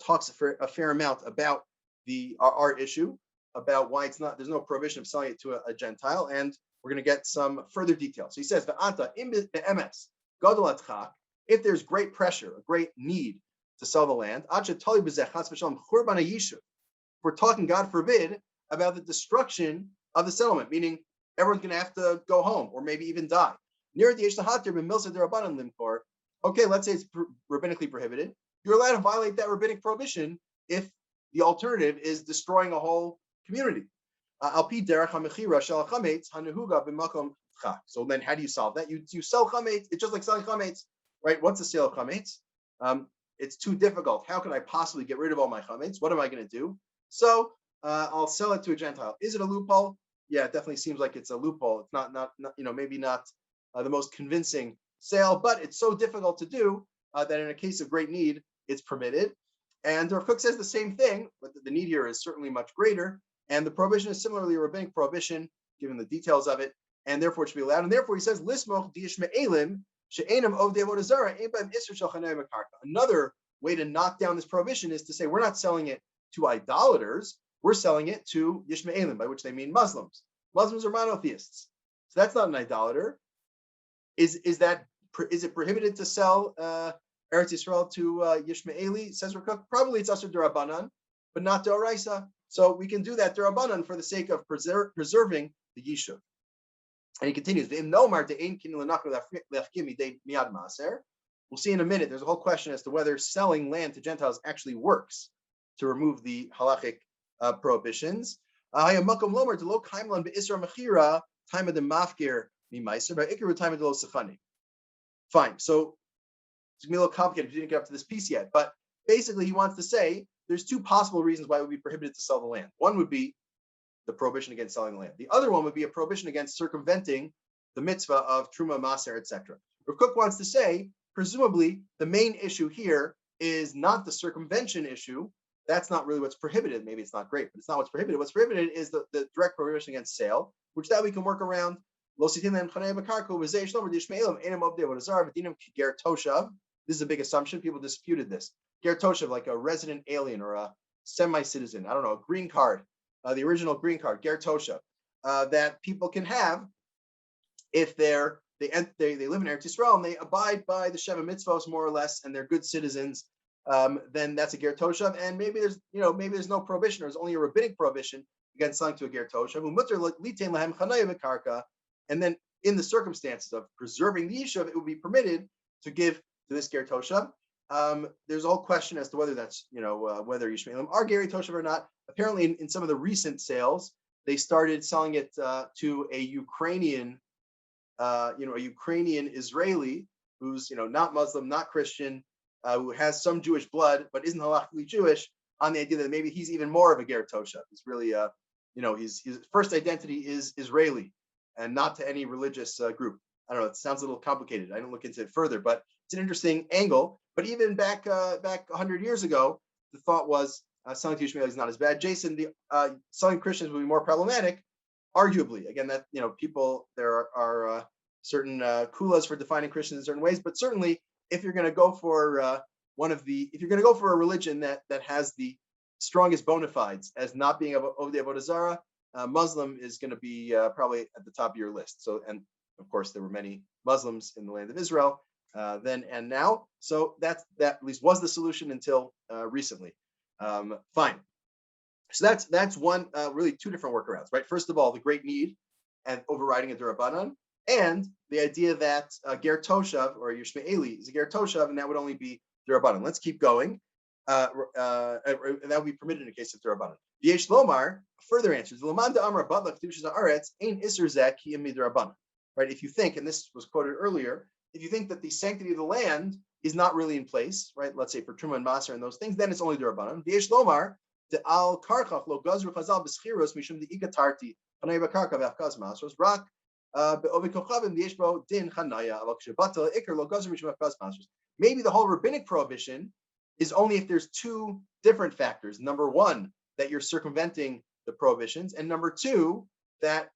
talks a fair amount about our issue, about why there's no prohibition of selling it to a Gentile, and we're going to get some further details. So he says, if there's great pressure, a great need to sell the land, we're talking, God forbid, about the destruction of the settlement, meaning everyone's going to have to go home or maybe even die. Okay, let's say it's rabbinically prohibited. You're allowed to violate that rabbinic prohibition if the alternative is destroying a whole community. So then how do you solve that? You sell chametz. It's just like selling chametz, right? What's the sale of chametz? It's too difficult. How can I possibly get rid of all my chametz? What am I going to do? So I'll sell it to a Gentile. Is it a loophole? Yeah, it definitely seems like it's a loophole. It's not maybe not the most convincing sale, but it's so difficult to do that in a case of great need, it's permitted. And Rav Kook says the same thing, but the need here is certainly much greater. And the prohibition is similarly a rabbinic prohibition, given the details of it, and therefore it should be allowed. And therefore he says, Lismoch diishme'elim she'enam ovdei avodah zarah ein b'hem isur shel chanei b'karka. Another way to knock down this prohibition is to say we're not selling it to idolaters, we're selling it to Yishme'elim, by which they mean Muslims. Muslims are monotheists. So that's not an idolater. Is it prohibited to sell Eretz Yisrael to Yishme'eli? Says Rav Kook, probably it's asur d'Rabbanan, but not d'Oraisa. So we can do that d'Rabbanan for the sake of preserving the Yishuv. And he continues, we'll see in a minute, there's a whole question as to whether selling land to Gentiles actually works to remove the halachic prohibitions. Fine, so it's going to be a little complicated if you didn't get up to this piece yet, but basically he wants to say there's two possible reasons why it would be prohibited to sell the land. One would be the prohibition against selling the land. The other one would be a prohibition against circumventing the mitzvah of Truma, Maser, etc. Rav Kook wants to say, presumably, the main issue here is not the circumvention issue. That's not really what's prohibited. Maybe it's not great, but it's not what's prohibited. What's prohibited is the direct prohibition against sale, which that we can work around. This is a big assumption. People disputed this. Ger Toshav, like a resident alien or a semi-citizen, I don't know, a green card, the original green card, Ger Toshav, that people can have if they live in Eretz Yisrael and they abide by the Sheva Mitzvos more or less, and they're good citizens. Then that's a Ger Toshav, and maybe there's no prohibition, or there's only a rabbinic prohibition against selling to a Ger Toshav. And then in the circumstances of preserving the Yishuv, it would be permitted to give to this Ger Toshav. There's a whole question as to whether that's, whether Yishmaelim are Geri Toshav or not. Apparently in some of the recent sales, they started selling it to a Ukrainian Israeli who's, not Muslim, not Christian, who has some Jewish blood but isn't halakhically Jewish, on the idea that maybe he's even more of a ger toshav. He's really, his first identity is Israeli and not to any religious group. I don't know. It sounds a little complicated. I didn't look into it further, but it's an interesting angle. But even back 100 years ago, the thought was selling to Ishmael is not as bad. Jason, the selling Christians would be more problematic, arguably. Again, that people, there are certain kulas for defining Christians in certain ways, but certainly if you're going to go for if you're going to go for a religion that has the strongest bona fides as not being of the Avodah Zarah, Muslim is going to be probably at the top of your list. So, and of course, there were many Muslims in the land of Israel then and now. So that at least was the solution until recently. Fine. So that's one, really two different workarounds, right? First of all, the great need and overriding a Durabanan, and the idea that ger toshav or Yishmaeli is a ger toshav, and that would only be Durabanan. Let's keep going. That would be permitted in the case of Durabanan. V'yesh lomar further answers. L'manda amar batla kedushas haaretz ein iser zeh ki midurabanan. Right? If you think, and this was quoted earlier, if you think that the sanctity of the land is not really in place, right? Let's say for Truma and Maser and those things, then it's only Durabanan. V'yesh lomar de al karchach lo gazru chazal b'schiros mishum de ikatarti hanay b'karka v'afkaz masros rak be'ovi kochavim v'yesh bo din chanaya avak shebatel ikar lo gazru mishum afkaz masros. Maybe the whole rabbinic prohibition is only if there's two different factors. Number one, that you're circumventing the prohibitions, and number two, that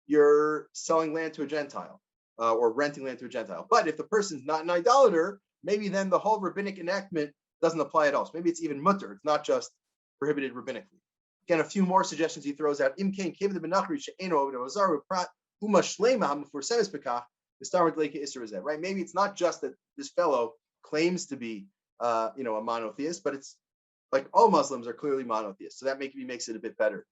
you're selling land to a Gentile or renting land to a Gentile. But if the person's not an idolater, maybe then the whole rabbinic enactment doesn't apply at all. So maybe it's even mutter. It's not just prohibited rabbinically. Again, a few more suggestions he throws out. Right? Maybe it's not just that this fellow claims to be a monotheist, but it's like all Muslims are clearly monotheists. So that makes it a bit better.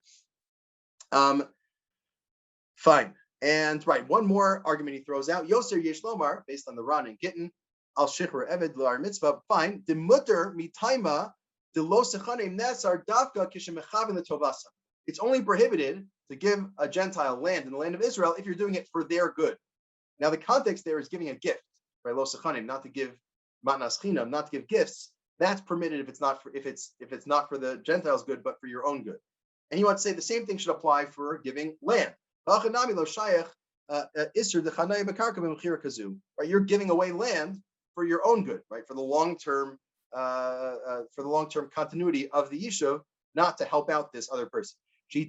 Fine. And right, one more argument he throws out. Yoser Yesh Lomar, based on the Ran and Gittin, Al Shichur Eved Lar Mitzvah. Fine. The mutter mitaima the lo sechanim nesar davka kishemechavin letovasa. It's only prohibited to give a Gentile land in the land of Israel if you're doing it for their good. Now the context there is giving a gift, right? Lo sechanim, not to give matnas chinam, not to give gifts. That's permitted if it's not for the Gentiles' good, but for your own good. And he wants to say the same thing should apply for giving land. Right? You're giving away land for your own good, right? For the long-term continuity of the yishuv, not to help out this other person. This is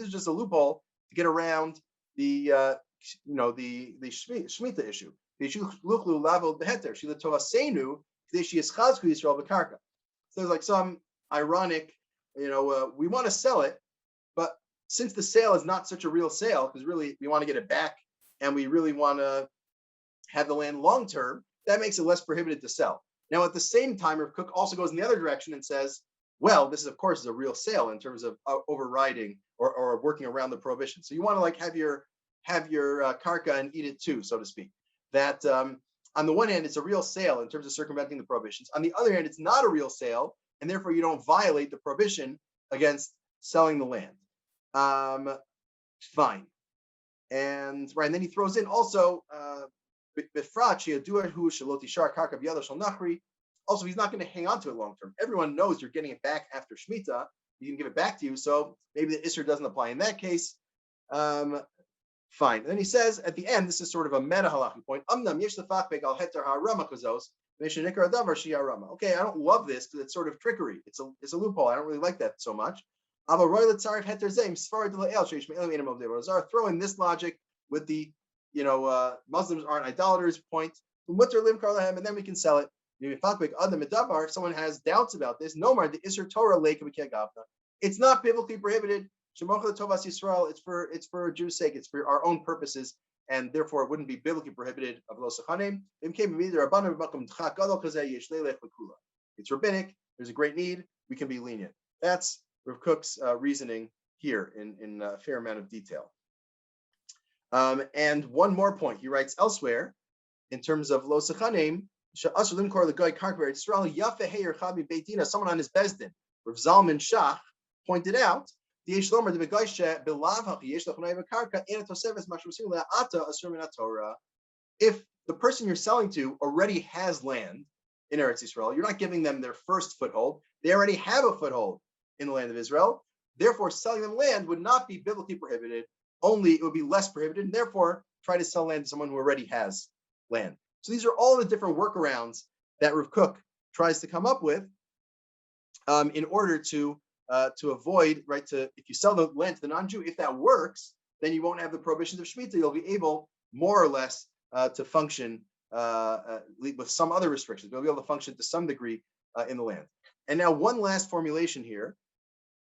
just a loophole to get around the Shemitah issue. So there's like some ironic, we want to sell it, but since the sale is not such a real sale, because really we want to get it back and we really want to have the land long term, that makes it less prohibited to sell. Now, at the same time, Rav Kook also goes in the other direction and says, well, this is, of course, a real sale in terms of overriding or working around the prohibition. So you want to like have your karka and eat it too, so to speak. That on the one hand, it's a real sale in terms of circumventing the prohibitions. On the other hand, it's not a real sale, and therefore you don't violate the prohibition against selling the land. Fine. And right, and then he throws in also also, he's not going to hang on to it long term. Everyone knows you're getting it back after Shemitah. He can give it back to you, so maybe the Isser doesn't apply in that case. Fine. And then he says at the end, this is sort of a meta halachic point. Okay, I don't love this because it's sort of trickery. It's a loophole. I don't really like that so much. Throw in this logic with the Muslims aren't idolaters point, and then we can sell it. If someone has doubts about this, it's not biblically prohibited. It's for a Jew's sake. It's for our own purposes, and therefore it wouldn't be biblically prohibited. It's rabbinic. There's a great need. We can be lenient. That's Rav Kook's reasoning here in a fair amount of detail. And one more point he writes elsewhere in terms of lo sechanim. Someone on his bezdin, Rav Zalman Shach, pointed out if the person you're selling to already has land in Eretz Yisrael. You're not giving them their first foothold. They already have a foothold in the land of Israel. Therefore, selling them land would not be biblically prohibited. Only it would be less prohibited, and therefore try to sell land to someone who already has land. So these are all the different workarounds that Rav Kook tries to come up with in order to avoid, right, if you sell the land to the non-Jew, if that works, then you won't have the prohibitions of Shemitah. You'll be able more or less to function with some other restrictions. You'll be able to function to some degree in the land. And now one last formulation here.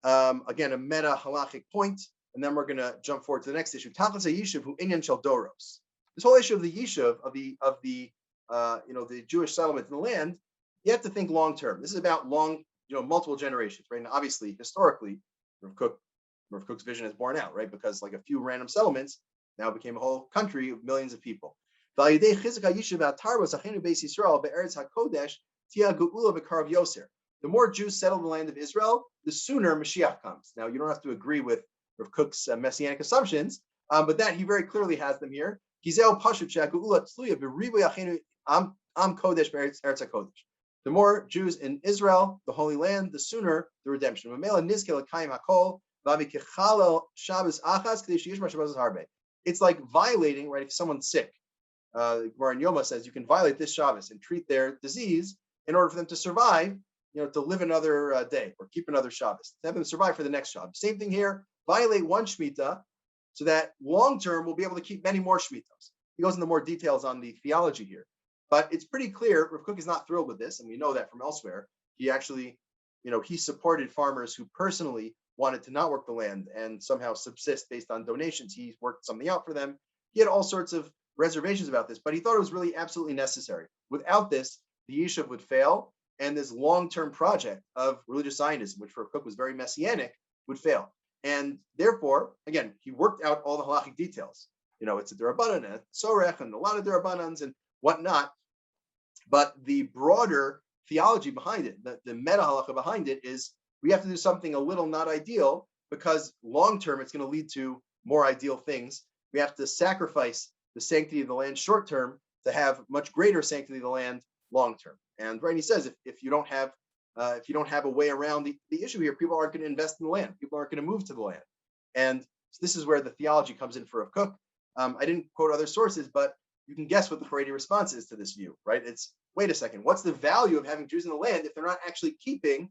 Again, a meta halachic point, and then we're going to jump forward to the next issue. Tachlis hayishuv hu inyan shel doros. This whole issue of the yishuv of the Jewish settlement in the land, you have to think long term. This is about multiple generations, right? And obviously, historically, Rav Kook's vision is borne out, right? Because like a few random settlements now became a whole country of millions of people. The more Jews settle the land of Israel, the sooner Mashiach comes. Now, you don't have to agree with Rav Kook's messianic assumptions, but that he very clearly has them here. The more Jews in Israel, the Holy Land, the sooner the redemption. It's like violating, right? If someone's sick, Gemara in Yoma says you can violate this Shabbos and treat their disease in order for them to survive, to live another day or keep another Shabbos, to have them survive for the next Shabbos. Same thing here, violate one Shemitah so that long-term we'll be able to keep many more Shemitahs. He goes into more details on the theology here. But it's pretty clear, Rav Kook is not thrilled with this, and we know that from elsewhere. He actually, he supported farmers who personally wanted to not work the land and somehow subsist based on donations. He worked something out for them. He had all sorts of reservations about this, but he thought it was really absolutely necessary. Without this, the yishuv would fail, and this long-term project of religious Zionism, which for Kook was very messianic, would fail. And therefore, again, he worked out all the halachic details. It's a derabanan and a tzorech and a lot of derabanans and whatnot. But the broader theology behind it, the meta halacha behind it, is we have to do something a little not ideal because long-term it's going to lead to more ideal things. We have to sacrifice the sanctity of the land short-term to have much greater sanctity of the land long-term. And right, he says if you don't have a way around the issue here, people aren't going to invest in the land. People aren't going to move to the land. And this is where the theology comes in for Rav Kook. I didn't quote other sources, but you can guess what the Haredi response is to this view, right? It's, wait a second, what's the value of having Jews in the land if they're not actually keeping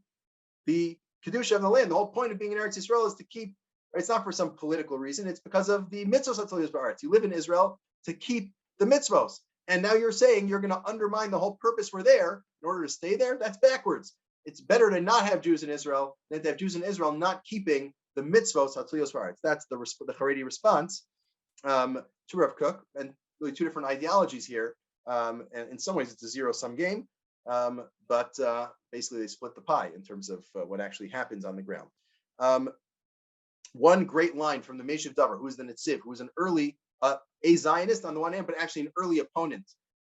the Kedusha of the land? The whole point of being in Eretz Yisrael is to keep, right? It's not for some political reason, it's because of the mitzvos hatziliyos ba'aretz. You live in Israel to keep the mitzvos. And now you're saying you're going to undermine the whole purpose we're there in order to stay there? That's backwards. It's better to not have Jews in Israel than to have Jews in Israel not keeping the mitzvos hatziliyos ba'aretz. That's the Haredi response to Rav Kook, and really two different ideologies here. And in some ways, it's a zero-sum game, but basically they split the pie in terms of what actually happens on the ground. One great line from the Meshiv Davar, who is the Netziv, who was an early a Zionist on the one hand, but actually an early opponent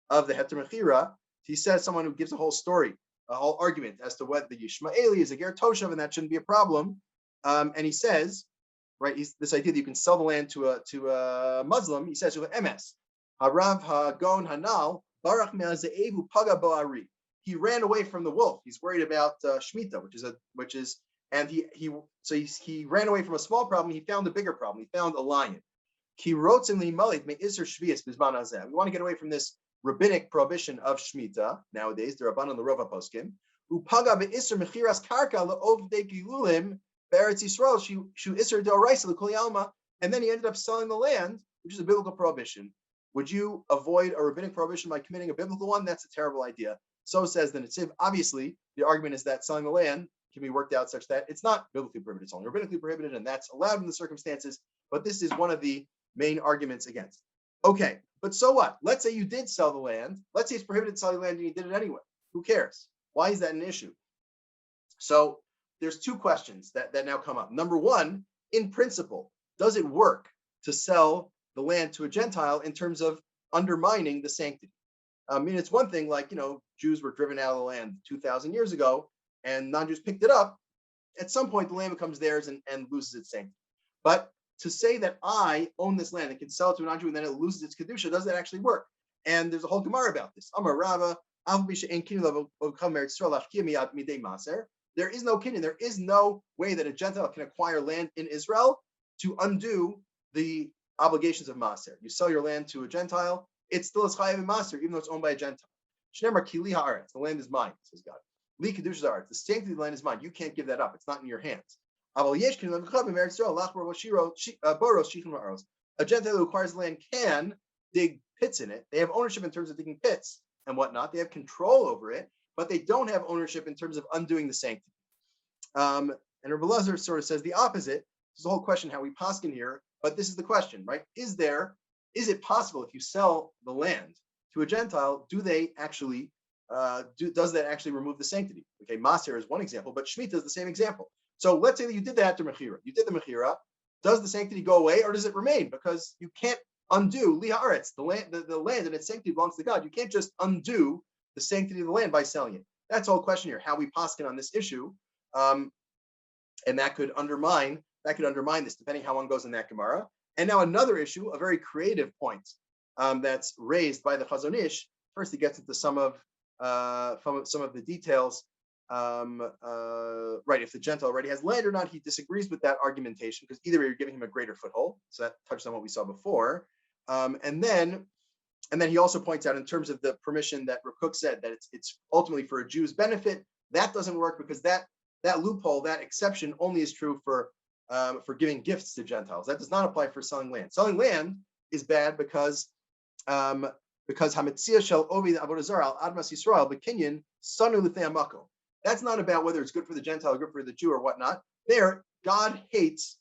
of the Hetter Mekhira. He says, someone who gives a whole story, a whole argument as to whether the Yishmaeli is a ger toshav and that shouldn't be a problem. And he says, right, this idea that you can sell the land to a Muslim. He says, "Emes harav hagon hanal barach me'azeevu paga bo'ari." He ran away from the wolf. He's worried about Shemitah, and he ran away from a small problem. He found a bigger problem. He found a lion. We want to get away from this rabbinic prohibition of Shemitah nowadays. The Rabbanan l'rova poskim upaga be'isur mechiras karka le'ovdei gilulim be'Eretz Yisrael shu isur d'oraisa l'kol yalma, and then he ended up selling the land, which is a biblical prohibition. Would you avoid a rabbinic prohibition by committing a biblical one? That's a terrible idea. So says the Netziv. Obviously, the argument is that selling the land can be worked out such that it's not biblically prohibited. It's only rabbinically prohibited, and that's allowed in the circumstances. But this is one of the main arguments against. Okay, but so what? Let's say you did sell the land. Let's say it's prohibited to sell the land and you did it anyway. Who cares? Why is that an issue? So there's two questions that now come up. Number one, in principle, does it work to sell the land to a Gentile in terms of undermining the sanctity? I mean, it's one thing like, Jews were driven out of the land 2,000 years ago and non-Jews picked it up. At some point, the land becomes theirs and loses its sanctity. But to say that I own this land and can sell it to a non-Jew and then it loses its kedusha, does that actually work? And there's a whole Gemara about this. Amar Rava, there is no kinyan, there is no way that a Gentile can acquire land in Israel to undo the obligations of Maser. You sell your land to a Gentile, it's still a chayav in Maser, even though it's owned by a Gentile. The land is mine, says God. Li kedusha haaretz, the sanctity of the land is mine. You can't give that up. It's not in your hands. A Gentile who acquires land can dig pits in it. They have ownership in terms of digging pits and whatnot. They have control over it, but they don't have ownership in terms of undoing the sanctity. And Rabbi Lazar sort of says the opposite. There's a whole question how we paskin here, but this is the question, right? Is it possible if you sell the land to a Gentile, does that actually remove the sanctity? Okay, Maser is one example, but Shemitah is the same example. So let's say that you did the Hetter Mekhira. You did the Mekhira. Does the sanctity go away or does it remain? Because you can't undo the land and its sanctity belongs to God. You can't just undo the sanctity of the land by selling it. That's the whole question here, how we paskin on this issue. And that could undermine this, depending how one goes in that Gemara. And now another issue, a very creative point that's raised by the Chazon Ish. First, he gets into some of the details. Right, if the Gentile already has land or not, he disagrees with that argumentation because either you're giving him a greater foothold. So that touched on what we saw before. And then he also points out in terms of the permission that Rav Kook said that it's ultimately for a Jew's benefit. That doesn't work because that loophole, that exception, only is true for giving gifts to Gentiles. That does not apply for selling land. Selling land is bad because Hamitzia shel Ovi Avodah Zarah al Admas Yisrael b'kinyan sanu l'fnei hamako. That's not about whether it's good for the Gentile or good for the Jew or whatnot. There, God hates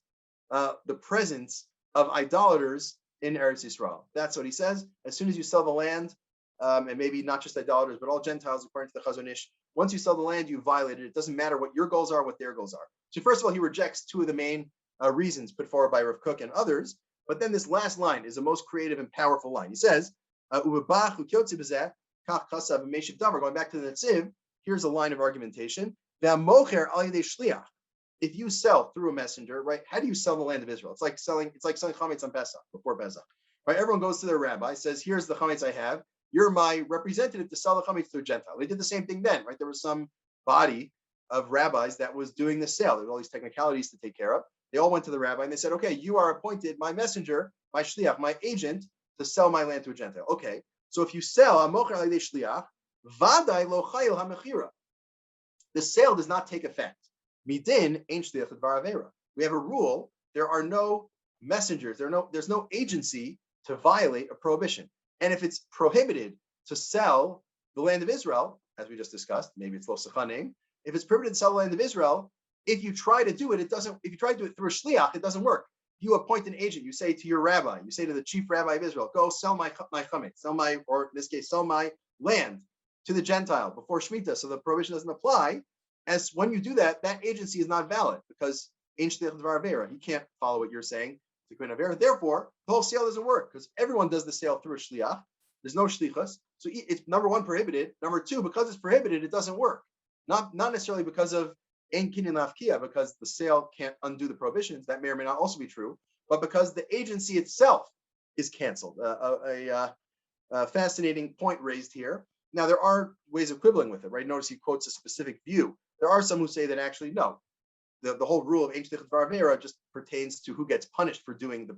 the presence of idolaters in Eretz Yisrael. That's what he says. As soon as you sell the land, and maybe not just idolaters, but all Gentiles, according to the Chazon Ish, once you sell the land, you violate it. It doesn't matter what your goals are, what their goals are. So first of all, he rejects two of the main reasons put forward by Rav Kook and others. But then this last line is the most creative and powerful line. He says, going back to the Netziv, here's a line of argumentation. If you sell through a messenger, right? How do you sell the land of Israel? It's like selling chametz on Pesach, before Pesach, right? Everyone goes to their rabbi, says, "Here's the chametz I have. You're my representative to sell the chametz to a Gentile." They did the same thing then, right? There was some body of rabbis that was doing the sale. There were all these technicalities to take care of. They all went to the rabbi and they said, "Okay, you are appointed my messenger, my shliach, my agent to sell my land to a Gentile." Okay, so if you sell amocher al yedei shliach, vaday lo chayil hamechira, the sale does not take effect. Midin ein shliach l'dvar avera. We have a rule: there are no messengers. There's no agency to violate a prohibition. And if it's prohibited to sell the land of Israel, as we just discussed, maybe it's lo sechanim. If it's prohibited to sell the land of Israel, if you try to do it, it doesn't. If you try to do it through a shliach, it doesn't work. You appoint an agent. You say to your rabbi, you say to the chief rabbi of Israel, "Go sell my chametz, or in this case, sell my land to the Gentile before Shemitah, so the prohibition doesn't apply." As when you do that, that agency is not valid because ein shliach l'dvar avera. He can't follow what you're saying to commit avera. Therefore, the whole sale doesn't work because everyone does the sale through a shliach. There's no shlichus, so it's number one prohibited. Number two, because it's prohibited, it doesn't work. Not necessarily because of ein kinyan lafkia, because the sale can't undo the prohibitions. That may or may not also be true, but because the agency itself is canceled. A fascinating point raised here. Now, there are ways of quibbling with it, right? Notice he quotes a specific view. There are some who say that actually, no, the whole rule of ein shliach l'dvar avera just pertains to who gets punished for doing the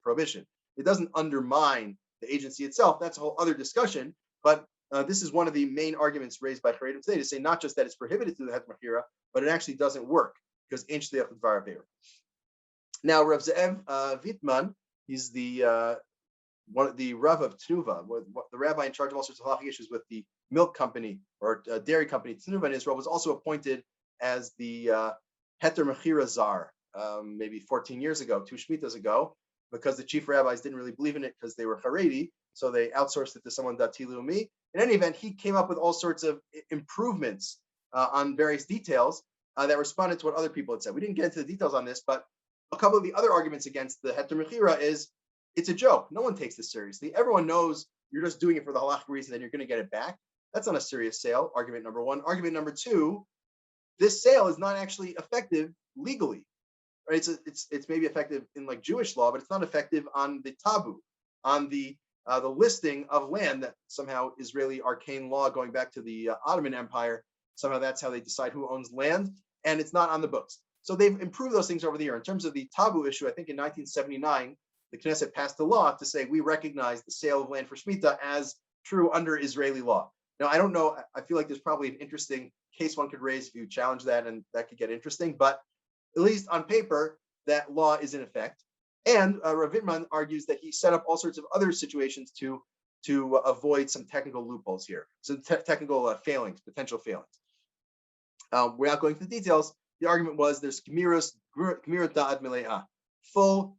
prohibition. It doesn't undermine the agency itself. That's a whole other discussion. But this is one of the main arguments raised by Charedim today to say not just that it's prohibited through the Hetter Mekhira, but it actually doesn't work because ein shliach l'dvar avera. Now, Rav Ze'ev Vitman, he's the Rav of Tnuva, the rabbi in charge of all sorts of halachic issues with the milk company or dairy company Tnuva in Israel, was also appointed as the Hetter Mekhira czar maybe 14 years ago, 2 Shemitahs ago, because the chief rabbis didn't really believe in it because they were Haredi, so they outsourced it to someone Dati Leumi. In any event, he came up with all sorts of improvements on various details that responded to what other people had said. We didn't get into the details on this, but a couple of the other arguments against the Hetter Mekhira is it's a joke. No one takes this seriously. Everyone knows you're just doing it for the halachic reason and you're going to get it back. That's not a serious sale. Argument number one. Argument number two, this sale is not actually effective legally. Right? It's maybe effective in like Jewish law, but it's not effective on the tabu, on the the listing of land that somehow Israeli arcane law going back to the Ottoman Empire, somehow that's how they decide who owns land, and it's not on the books. So they've improved those things over the year. In terms of the taboo issue, I think in 1979, the Knesset passed a law to say we recognize the sale of land for Shemitah as true under Israeli law. Now, I don't know, I feel like there's probably an interesting case one could raise if you challenge that, and that could get interesting, but at least on paper, that law is in effect. And Rav Wittman argues that he set up all sorts of other situations to avoid some technical loopholes here, some technical failings, potential failings. We're not going through the details. The argument was there's gemirat da'at mele'ah, full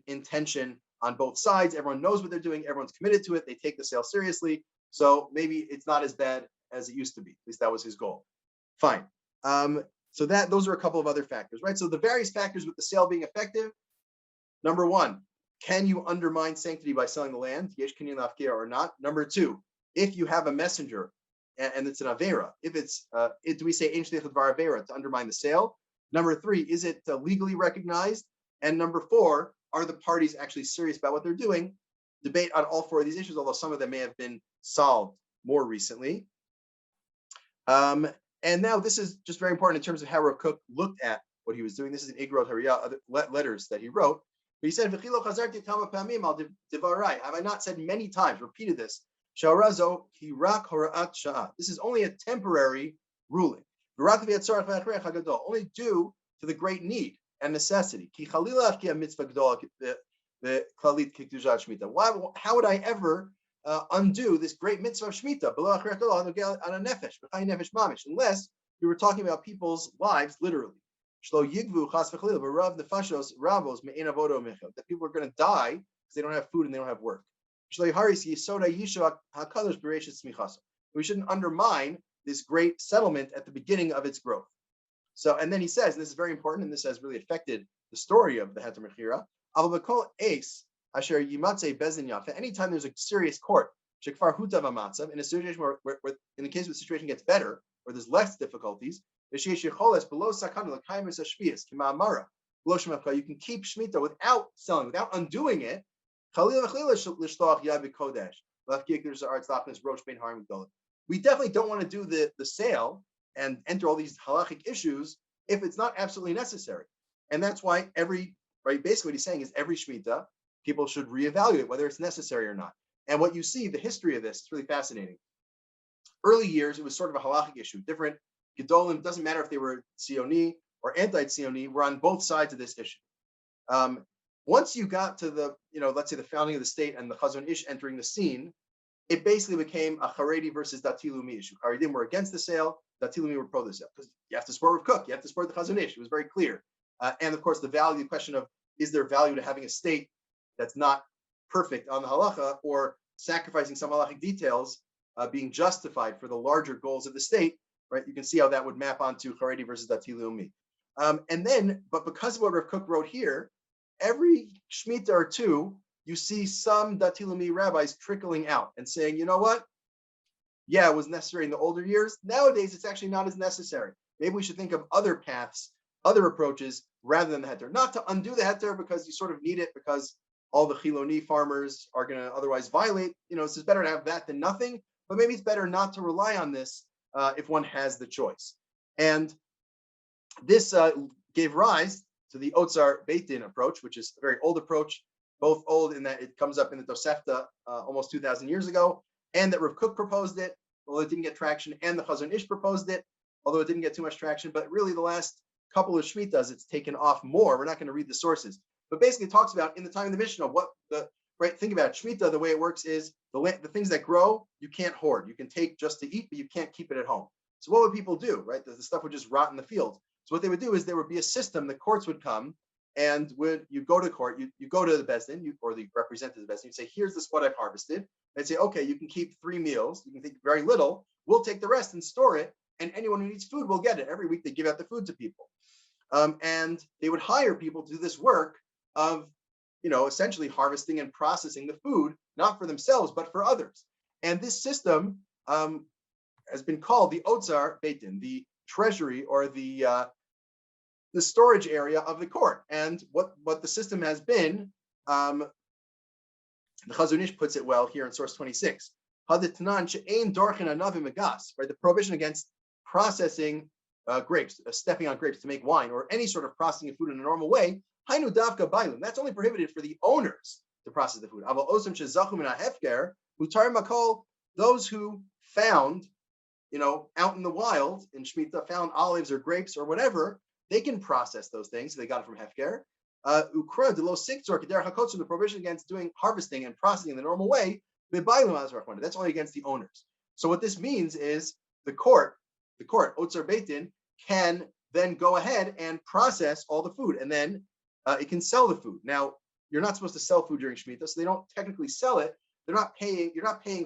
intention on both sides. Everyone knows what they're doing. Everyone's committed to it. They take the sale seriously. So maybe it's not as bad as it used to be. At least that was his goal. Fine. So those are a couple of other factors, right? So the various factors with the sale being effective. Number one, can you undermine sanctity by selling the land? Yesh kinyan lafkia or not? Number two, if you have a messenger and it's an avera, if it's do we say ein shliach l'dvar avera to undermine the sale? Number three, is it legally recognized? And number four, are the parties actually serious about what they're doing? Debate on all four of these issues, although some of them may have been solved more recently. And now this is just very important in terms of how Rav Kook looked at what he was doing. This is in Igrot Hariyah, letters that he wrote. But he said, have I not said many times, repeated this, this is only a temporary ruling, only due to the great need and necessity. How would I ever undo this great mitzvah of Shemitah, unless we were talking about people's lives literally. That people are going to die because they don't have food and they don't have work. We shouldn't undermine this great settlement at the beginning of its growth. So, and then he says, and this is very important, and this has really affected the story of the Hetter Mekhira. Anytime there's a serious court, in a situation where in the case where the situation gets better, where there's less difficulties, you can keep Shemitah without selling, without undoing it. We definitely don't want to do the sale and enter all these halachic issues if it's not absolutely necessary. And that's why basically what he's saying is every Shemitah, people should reevaluate whether it's necessary or not. And what you see, the history of this, is really fascinating. Early years, it was sort of a halachic issue. Different Gedolim, doesn't matter if they were Tzioni or anti-Tzioni, were on both sides of this issue. Once you got to the, let's say the founding of the state and the Chazon Ish entering the scene, it basically became a Haredi versus Dati Lumi issue. Haredim were against the sale, Dati Lumi were pro the sale. Because you have to support Rav Kook, you have to support the Chazon Ish. It was very clear. And of course, the question of, is there value to having a state that's not perfect on the halacha, or sacrificing some halachic details being justified for the larger goals of the state, right? You can see how that would map onto Haredi versus Dati Leumi. But because of what Rav Kook wrote here, every Shemitah or two, you see some Dati Leumi rabbis trickling out and saying, you know what? Yeah, it was necessary in the older years. Nowadays, it's actually not as necessary. Maybe we should think of other paths, other approaches, rather than the Hetter. Not to undo the Hetter because you sort of need it because all the Chiloni farmers are going to otherwise violate. It's better to have that than nothing, but maybe it's better not to rely on this if one has the choice. And this gave rise to the Otzar Beit Din approach, which is a very old approach, both old in that it comes up in the Tosefta almost 2,000 years ago, and that Rav Kook proposed it, although it didn't get traction, and the Chazon Ish proposed it, although it didn't get too much traction. But really, the last couple of Shemitahs, it's taken off more. We're not going to read the sources. But basically, it talks about in the time of the Mishnah, think about it. Shemitah, the way it works is the things that grow, you can't hoard. You can take just to eat, but you can't keep it at home. So what would people do, right? The stuff would just rot in the field. So what they would do is there would be a system, the courts would come, and when you go to court, you go to the Bezdin, or the representative of the Bezdin, you say, here's what I've harvested. They'd say, okay, you can keep 3 meals, you can take very little, we'll take the rest and store it, and anyone who needs food will get it. Every week they give out the food to people. And they would hire people to do this work of, essentially harvesting and processing the food, not for themselves, but for others. And this system has been called the Otzar Beit Din, the treasury or the storage area of the court. And what the system has been The Chazon Ish puts it well here in source 26. Right, the prohibition against processing grapes, stepping on grapes to make wine, or any sort of processing of food in a normal way. That's only prohibited for the owners to process the food. Those who found, out in the wild in Shemitah, found olives or grapes or whatever, they can process those things. They got it from Hefker. The prohibition against doing harvesting and processing in the normal way, that's only against the owners. So what this means is the court, Otzer Beitin, can then go ahead and process all the food, and then it can sell the food. Now, you're not supposed to sell food during Shemitah, so they don't technically sell it. You're not paying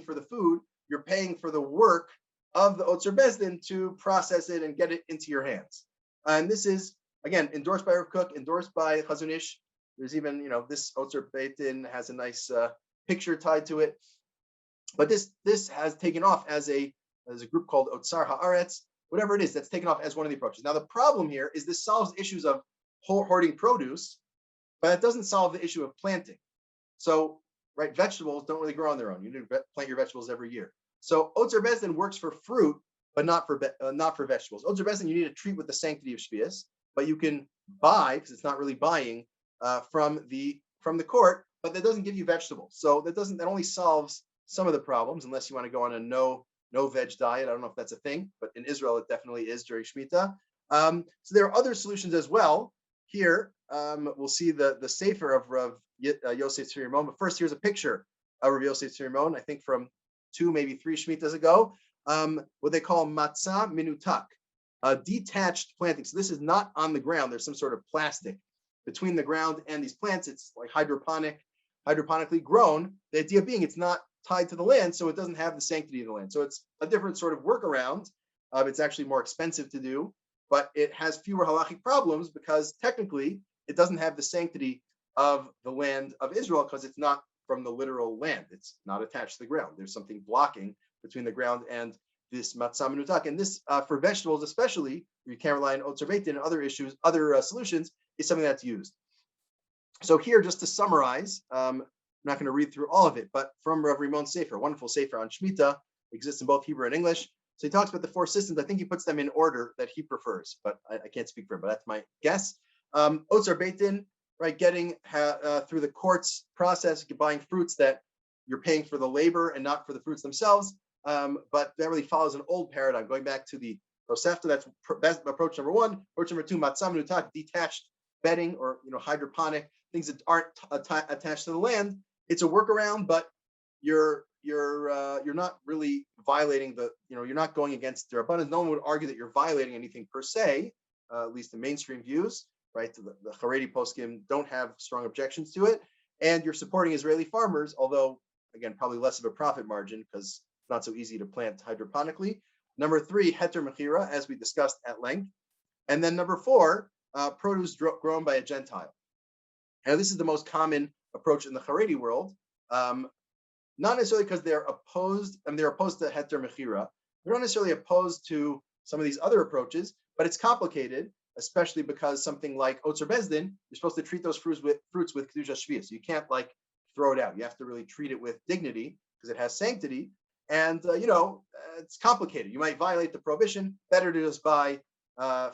for the food. You're paying for the work of the Otzer Bezdin to process it and get it into your hands. And this is, again, endorsed by Rav Kook, endorsed by Chazon Ish. There's even, this Otzer Beitin has a nice picture tied to it. But this has taken off as a group called Otsar Haaretz, whatever it is, that's taken off as one of the approaches. Now, the problem here is this solves issues of hoarding produce, but it doesn't solve the issue of planting. So, right, vegetables don't really grow on their own. You need to plant your vegetables every year. So Otzer Bezdin works for fruit, but not for vegetables. Otzer Bezdin, you need to treat with the sanctity of Shvius, but you can buy, because it's not really buying from the court, but that doesn't give you vegetables. So that only solves some of the problems, unless you want to go on a no veg diet. I don't know if that's a thing, but in Israel it definitely is during Shemitah. So there are other solutions as well. Here we'll see the sefer of Rav Yosef Tzvi Rimon. But first, here's a picture of Rav Yosef Tzvi Rimon, I think from 2, maybe 3 Shemitahs ago. What they call matzah minutak, detached planting. So this is not on the ground. There's some sort of plastic between the ground and these plants. It's like hydroponically grown. The idea being it's not tied to the land, so it doesn't have the sanctity of the land. So it's a different sort of workaround. It's actually more expensive to do, but it has fewer halachic problems because technically it doesn't have the sanctity of the land of Israel because it's not from the literal land. It's not attached to the ground. There's something blocking between the ground and this matzah minutak. And this, for vegetables especially, you can't rely on Otzer Beitin and other solutions, is something that's used. So here, just to summarize, I'm not going to read through all of it, but from Rav Rimon's sefer, wonderful sefer on Shemitah, exists in both Hebrew and English. So he talks about the 4 systems. I think he puts them in order that he prefers, but I can't speak for him, but that's my guess. Otzer Beitin, right, getting through the courts process, buying fruits that you're paying for the labor and not for the fruits themselves. But that really follows an old paradigm, going back to the Tosefta. That's approach number 1. Approach number 2, matzah minutak, detached bedding or hydroponic, things that aren't attached to the land. It's a workaround, but you're not really violating you're not going against their abundance. No one would argue that you're violating anything per se, at least the mainstream views, right? The Haredi poskim don't have strong objections to it, and you're supporting Israeli farmers, although again probably less of a profit margin because it's not so easy to plant hydroponically. Number 3, Hetter Mekhira, as we discussed at length, and then number 4, produce grown by a Gentile. Now this is the most common approach in the Haredi world. Not necessarily because they're opposed to Hetter Mekhira. They're not necessarily opposed to some of these other approaches, but it's complicated, especially because something like Otzer Bezdin, you're supposed to treat those fruits with Kedusha Shvius. You can't throw it out. You have to really treat it with dignity because it has sanctity. And it's complicated. You might violate the prohibition. Better to just buy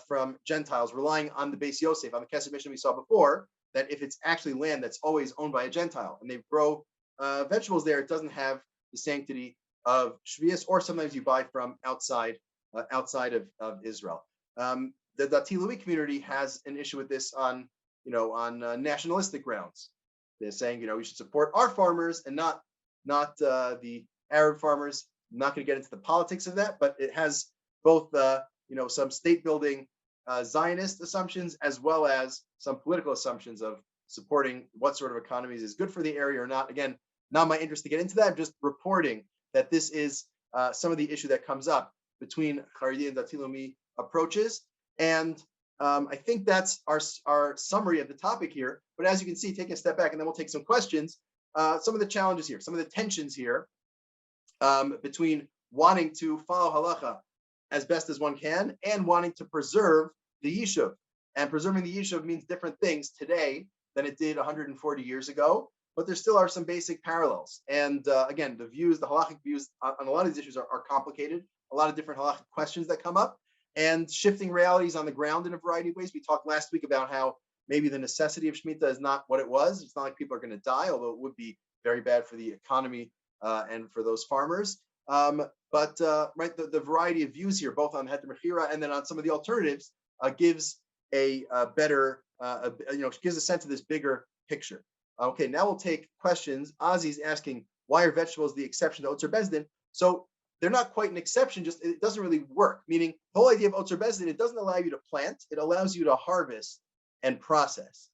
from Gentiles, relying on the Beis Yosef, on the Kesef Mishnah we saw before, that if it's actually land that's always owned by a Gentile and they grow vegetables there, it doesn't have the sanctity of Shvius, or sometimes you buy from outside of Israel. The Dati Leumi community has an issue with this on nationalistic grounds. They're saying we should support our farmers and not the Arab farmers. I'm not going to get into the politics of that, but it has both some state building Zionist assumptions as well as some political assumptions of supporting what sort of economies is good for the area or not. Again, not my interest to get into that. I'm just reporting that this is some of the issue that comes up between Haredi and Dati Leumi approaches. And I think that's our summary of the topic here. But as you can see, taking a step back, and then we'll take some questions. Some of the challenges here, some of the tensions here between wanting to follow halacha as best as one can and wanting to preserve the yishuv. And preserving the yishuv means different things today than it did 140 years ago. but there still are some basic parallels. And again, the halachic views on a lot of these issues are complicated, a lot of different halachic questions that come up, and shifting realities on the ground in a variety of ways. We talked last week about how maybe the necessity of Shemitah is not what it was. It's not like people are going to die, although it would be very bad for the economy and for those farmers. But the variety of views here, both on Hetter Mekhira and then on some of the alternatives, gives a better, gives a sense of this bigger picture. Okay, now we'll take questions. Ozzy's asking, why are vegetables the exception to Otzer Bezdin? So they're not quite an exception, just it doesn't really work. Meaning the whole idea of Otzer Bezdin, it doesn't allow you to plant, it allows you to harvest and process.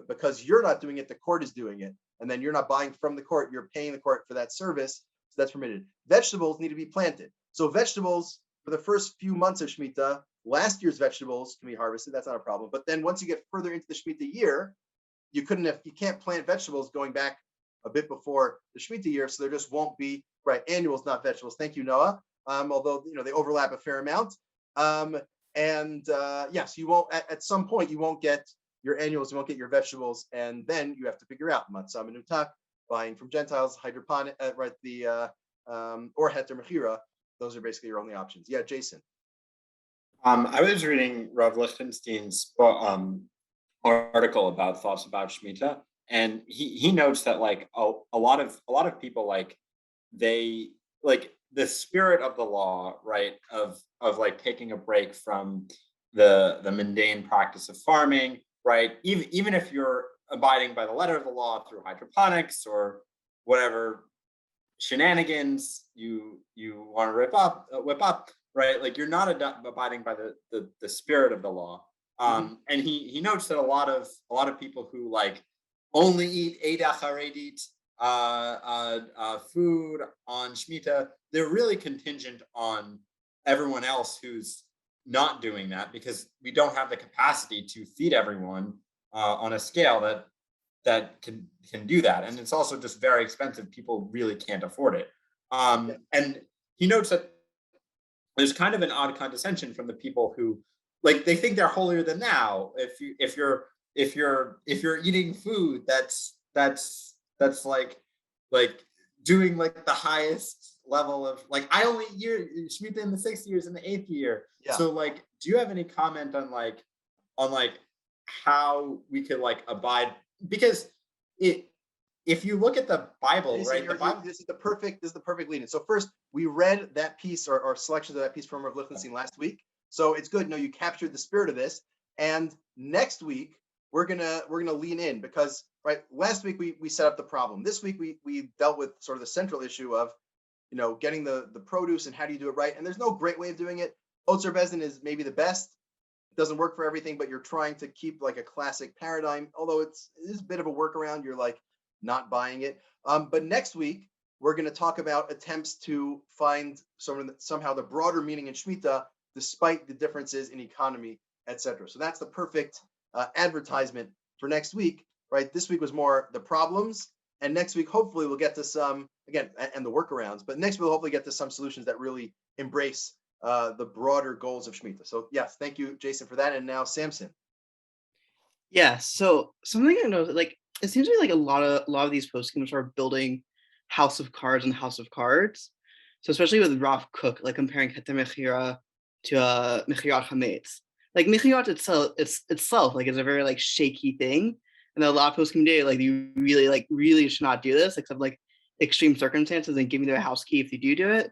Because you're not doing it, the court is doing it. And then you're not buying from the court, you're paying the court for that service. So that's permitted. Vegetables need to be planted. So vegetables, for the first few months of Shemitah, last year's vegetables can be harvested. That's not a problem. But then once you get further into the Shemitah year, you can't plant vegetables going back a bit before the Shemitah year. So there just won't be, annuals, not vegetables. Thank you, Noah. Although, they overlap a fair amount. Yes, you won't, at some point, you won't get your annuals, you won't get your vegetables. And then you have to figure out matzah menutak, buying from Gentiles, hydroponic, or Hetter Mekhira. Those are basically your only options. Yeah, Jason. I was reading Rav Lichtenstein's article about thoughts about Shemitah, and he notes that a lot of people they the spirit of the law, of taking a break from the mundane practice of farming, even if you're abiding by the letter of the law through hydroponics or whatever shenanigans you want to whip up, you're not abiding by the spirit of the law. And he notes that a lot of people who only eat Eidah Charedit food on Shemitah, they're really contingent on everyone else who's not doing that, because we don't have the capacity to feed everyone on a scale that can do that. And it's also just very expensive. People really can't afford it. And he notes that there's kind of an odd condescension from the people who they think they're holier than thou. If you're eating food that's doing the highest level of I only eat Shemitah in the 6th years and the 8th year. Yeah. So do you have any comment on how we could abide? Because if you look at the Bible, the Bible, this is the perfect lead-in. So first, we read that piece or selections of that piece from Rav Lichtenstein last week. So it's good. No, you captured the spirit of this. And next week we're gonna lean in, because last week we set up the problem. This week we dealt with sort of the central issue of getting the produce and how do you do it right. And there's no great way of doing it. Otzer Bezdin is maybe the best. It doesn't work for everything, but you're trying to keep a classic paradigm. Although it is a bit of a workaround. You're not buying it. But next week we're going to talk about attempts to find somehow the broader meaning in Shemitah, despite the differences in economy, etc. So that's the perfect advertisement for next week, This week was more the problems, and next week hopefully we'll get to some, again, and the workarounds, but next we'll hopefully get to some solutions that really embrace the broader goals of Shemitah. So yes, thank you, Jason, for that. And now Samson. Yeah, so something I know, it seems to be a lot of these postscripts are building house of cards and house of cards. So especially with Rav Kook, comparing Hetter Mekhira to Mechirat Chametz. Mechirat itself is a very shaky thing, and a lot of posts can do you really should not do this except extreme circumstances and giving them a house key if you do it.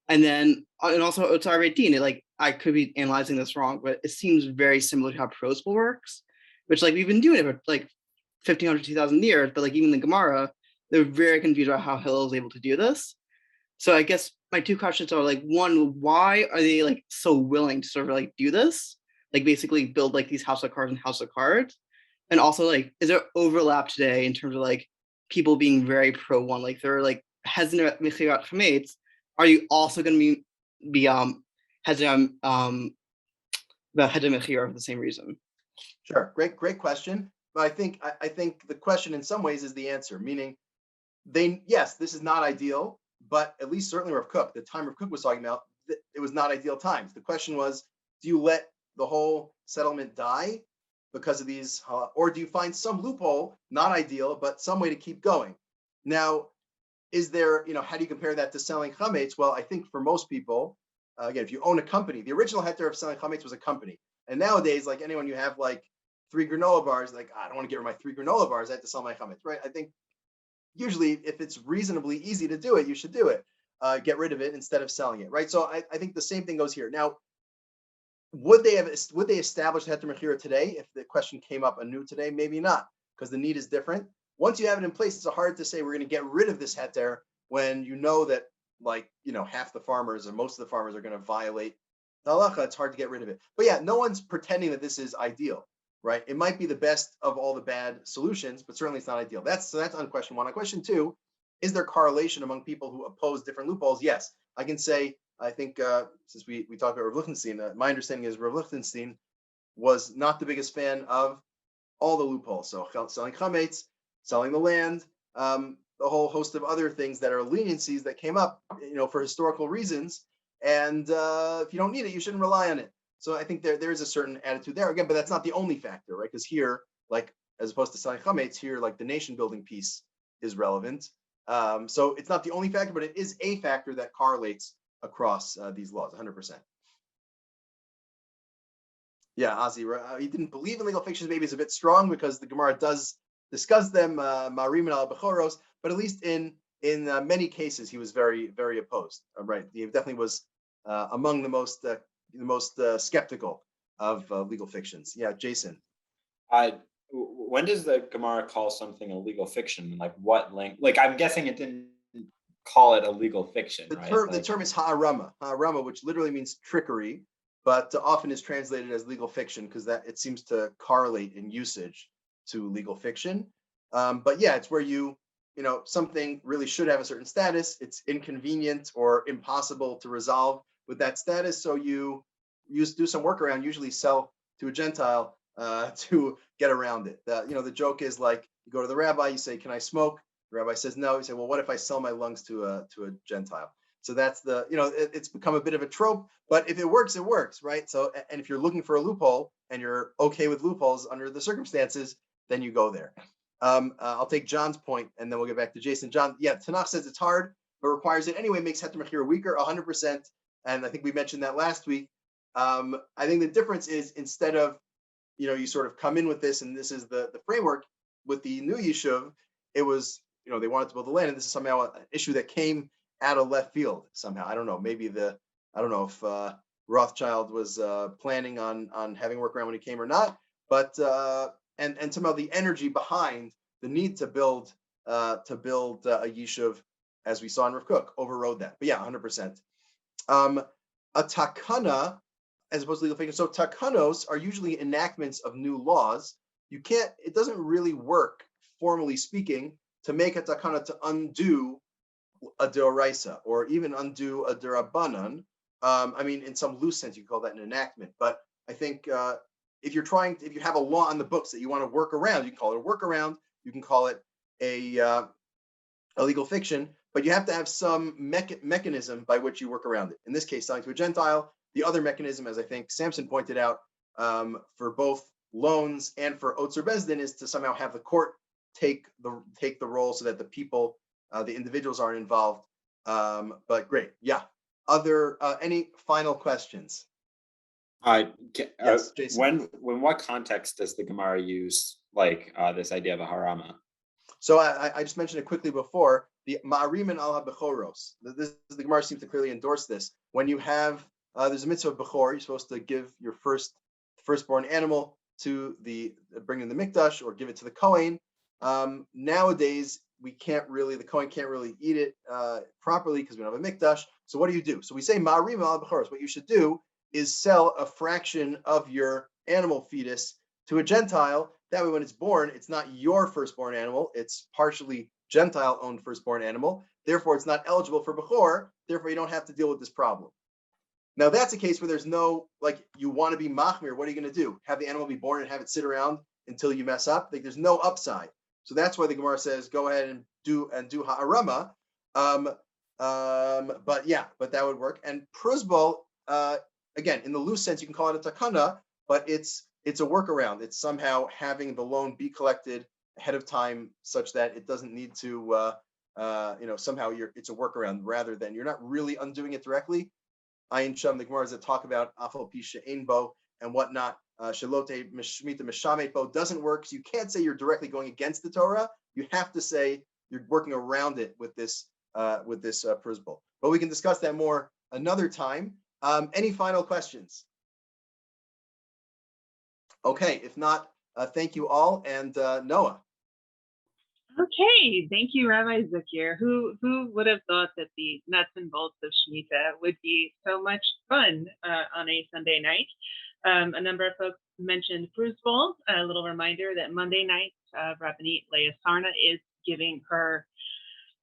And then and also Otzar Din, I could be analyzing this wrong, but it seems very similar to how Prosper works, which we've been doing it for 1,500, 2,000 years, but even the Gemara, they're very confused about how Hillel is able to do this. So I guess my two questions are one, why are they so willing to sort of do this? Basically build these house of cards and house of cards. And also is there overlap today in terms of people being very pro one? They're hesitant at Mechirat Chametz. Are you also going to be hesitant about Hetter Mekhira for the same reason? Sure, great question. But I think the question in some ways is the answer. Meaning, this is not ideal, but at least certainly Rav Kook, the time Rav Kook was talking about, it was not ideal times. The question was, do you let the whole settlement die because of these, or do you find some loophole, not ideal, but some way to keep going? Now, is there, how do you compare that to selling chametz? Well, I think for most people, again, if you own a company, the original heter of selling chametz was a company. And nowadays, like anyone, you have like 3 granola bars, like, I don't want to get rid of my 3 granola bars, I have to sell my chametz, right? I think usually if it's reasonably easy to do it, you should do it. Get rid of it instead of selling it, right? So I think the same thing goes here. Now, would they establish Hetter Mekhira today if the question came up anew today? Maybe not, because the need is different. Once you have it in place, it's hard to say we're going to get rid of this heter when you know that, like, half the farmers or most of the farmers are going to violate the halacha. It's hard to get rid of it. But yeah, no one's pretending that this is ideal, right? It might be the best of all the bad solutions, but certainly it's not ideal. That's on question one. On question two, is there correlation among people who oppose different loopholes? Yes, I can say. I think since we talked about Rav Lichtenstein, my understanding is Rav Lichtenstein was not the biggest fan of all the loopholes. So selling chametz, selling the land, the whole host of other things that are leniencies that came up, for historical reasons. And if you don't need it, you shouldn't rely on it. So I think there is a certain attitude there again, but that's not the only factor, right? Because here, like as opposed to selling chametz, here like the nation building piece is relevant. So it's not the only factor, but it is a factor that correlates across these laws, 100%. Yeah, Ozzy, he didn't believe in legal fictions. Maybe it's a bit strong because the Gemara does discuss them, Ma'arimin al Bechoros, but at least in many cases he was very, very opposed. Right, he definitely was among the most skeptical of legal fictions. Yeah, Jason. When does the Gemara call something a legal fiction? Like what length? Like I'm guessing it didn't call it a legal fiction, right? The term is ha'arama, which literally means trickery, but often is translated as legal fiction because that it seems to correlate in usage to legal fiction. But yeah, it's where something really should have a certain status. It's inconvenient or impossible to resolve with that status, so you do some workaround. Usually, sell to a Gentile to get around it. The joke is like you go to the rabbi, you say, "Can I smoke?" The rabbi says no. You say, "Well, what if I sell my lungs to a Gentile?" So that's it's become a bit of a trope, but if it works, it works, right? So, and if you're looking for a loophole and you're okay with loopholes under the circumstances, then you go there. I'll take John's point and then we'll get back to Jason. John, yeah, Tanakh says it's hard, but requires it anyway, makes Hetter Mekhira weaker, 100%. And I think we mentioned that last week. I think the difference is instead of, you sort of come in with this and this is the framework with the new Yishuv, it was, they wanted to build the land, and this is somehow an issue that came out of left field somehow. I don't know. Maybe I don't know if Rothschild was planning on having workaround when he came or not, but and somehow the energy behind the need to build a yishuv, as we saw in Rav Kook, overrode that. But yeah, 100%. A takana, as opposed to legal fiction. So takanos are usually enactments of new laws. It doesn't really work, formally speaking, to make a takana to undo a deoraisa or even undo a derabanan. In some loose sense, you can call that an enactment. But I think if you have a law on the books that you want to work around, you can call it a workaround. You can call it a legal fiction, but you have to have some mechanism by which you work around it. In this case, selling to a Gentile. The other mechanism, as I think Samson pointed out, for both loans and for Otzer Bezdin, is to somehow have the court take the role so that the people, the individuals, aren't involved. But great, yeah. Any final questions? Yes, Jason. When what context does the Gemara use this idea of a harama? So I just mentioned it quickly before. The ma'arimin al ha-bechoros. The Gemara seems to clearly endorse this. When you have there's a mitzvah of bechor, you're supposed to give your firstborn animal to bring in the mikdash or give it to the kohen. Nowadays the kohen can't really eat it properly because we don't have a mikdash. So what do you do? So we say ma'arimin al ha-bechoros. What you should do is sell a fraction of your animal fetus to a Gentile. That way, when it's born, it's not your firstborn animal. It's partially Gentile-owned firstborn animal. Therefore, it's not eligible for bechor. Therefore, you don't have to deal with this problem. Now, that's a case where there's no, you want to be machmir. What are you going to do? Have the animal be born and have it sit around until you mess up? There's no upside. So that's why the Gemara says, go ahead and do ha'arama. But that would work. And prusbal, again, in the loose sense, you can call it a takana, but it's it's a workaround. It's somehow having the loan be collected ahead of time such that it doesn't need to, somehow it's a workaround rather than you're not really undoing it directly. Ayin Sham, the Gemara that talk about Afal Pisha Einbo and whatnot. Shalote Shemitah Mishamet Bo doesn't work. So you can't say you're directly going against the Torah. You have to say you're working around it with this principle. But we can discuss that more another time. Any final questions? Okay, if not, thank you all, and Noah. Okay, thank you, Rabbi Zuckier. Who would have thought that the nuts and bolts of Shemitah would be so much fun on a Sunday night? A number of folks mentioned Fruits Bowl. A little reminder that Monday night, Rabbanit Leah Sarna is giving her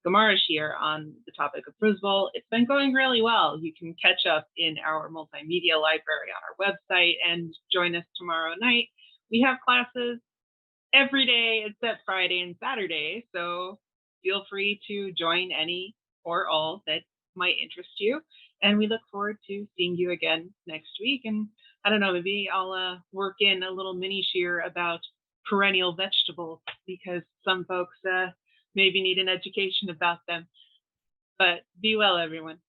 Gemara Shir on the topic of Fruits Bowl. It's been going really well. You can catch up in our multimedia library on our website and join us tomorrow night. We have classes every day except Friday and Saturday, so feel free to join any or all that might interest you. And we look forward to seeing you again next week. And I don't know, maybe I'll work in a little mini shear about perennial vegetables because some folks maybe need an education about them. But be well, everyone.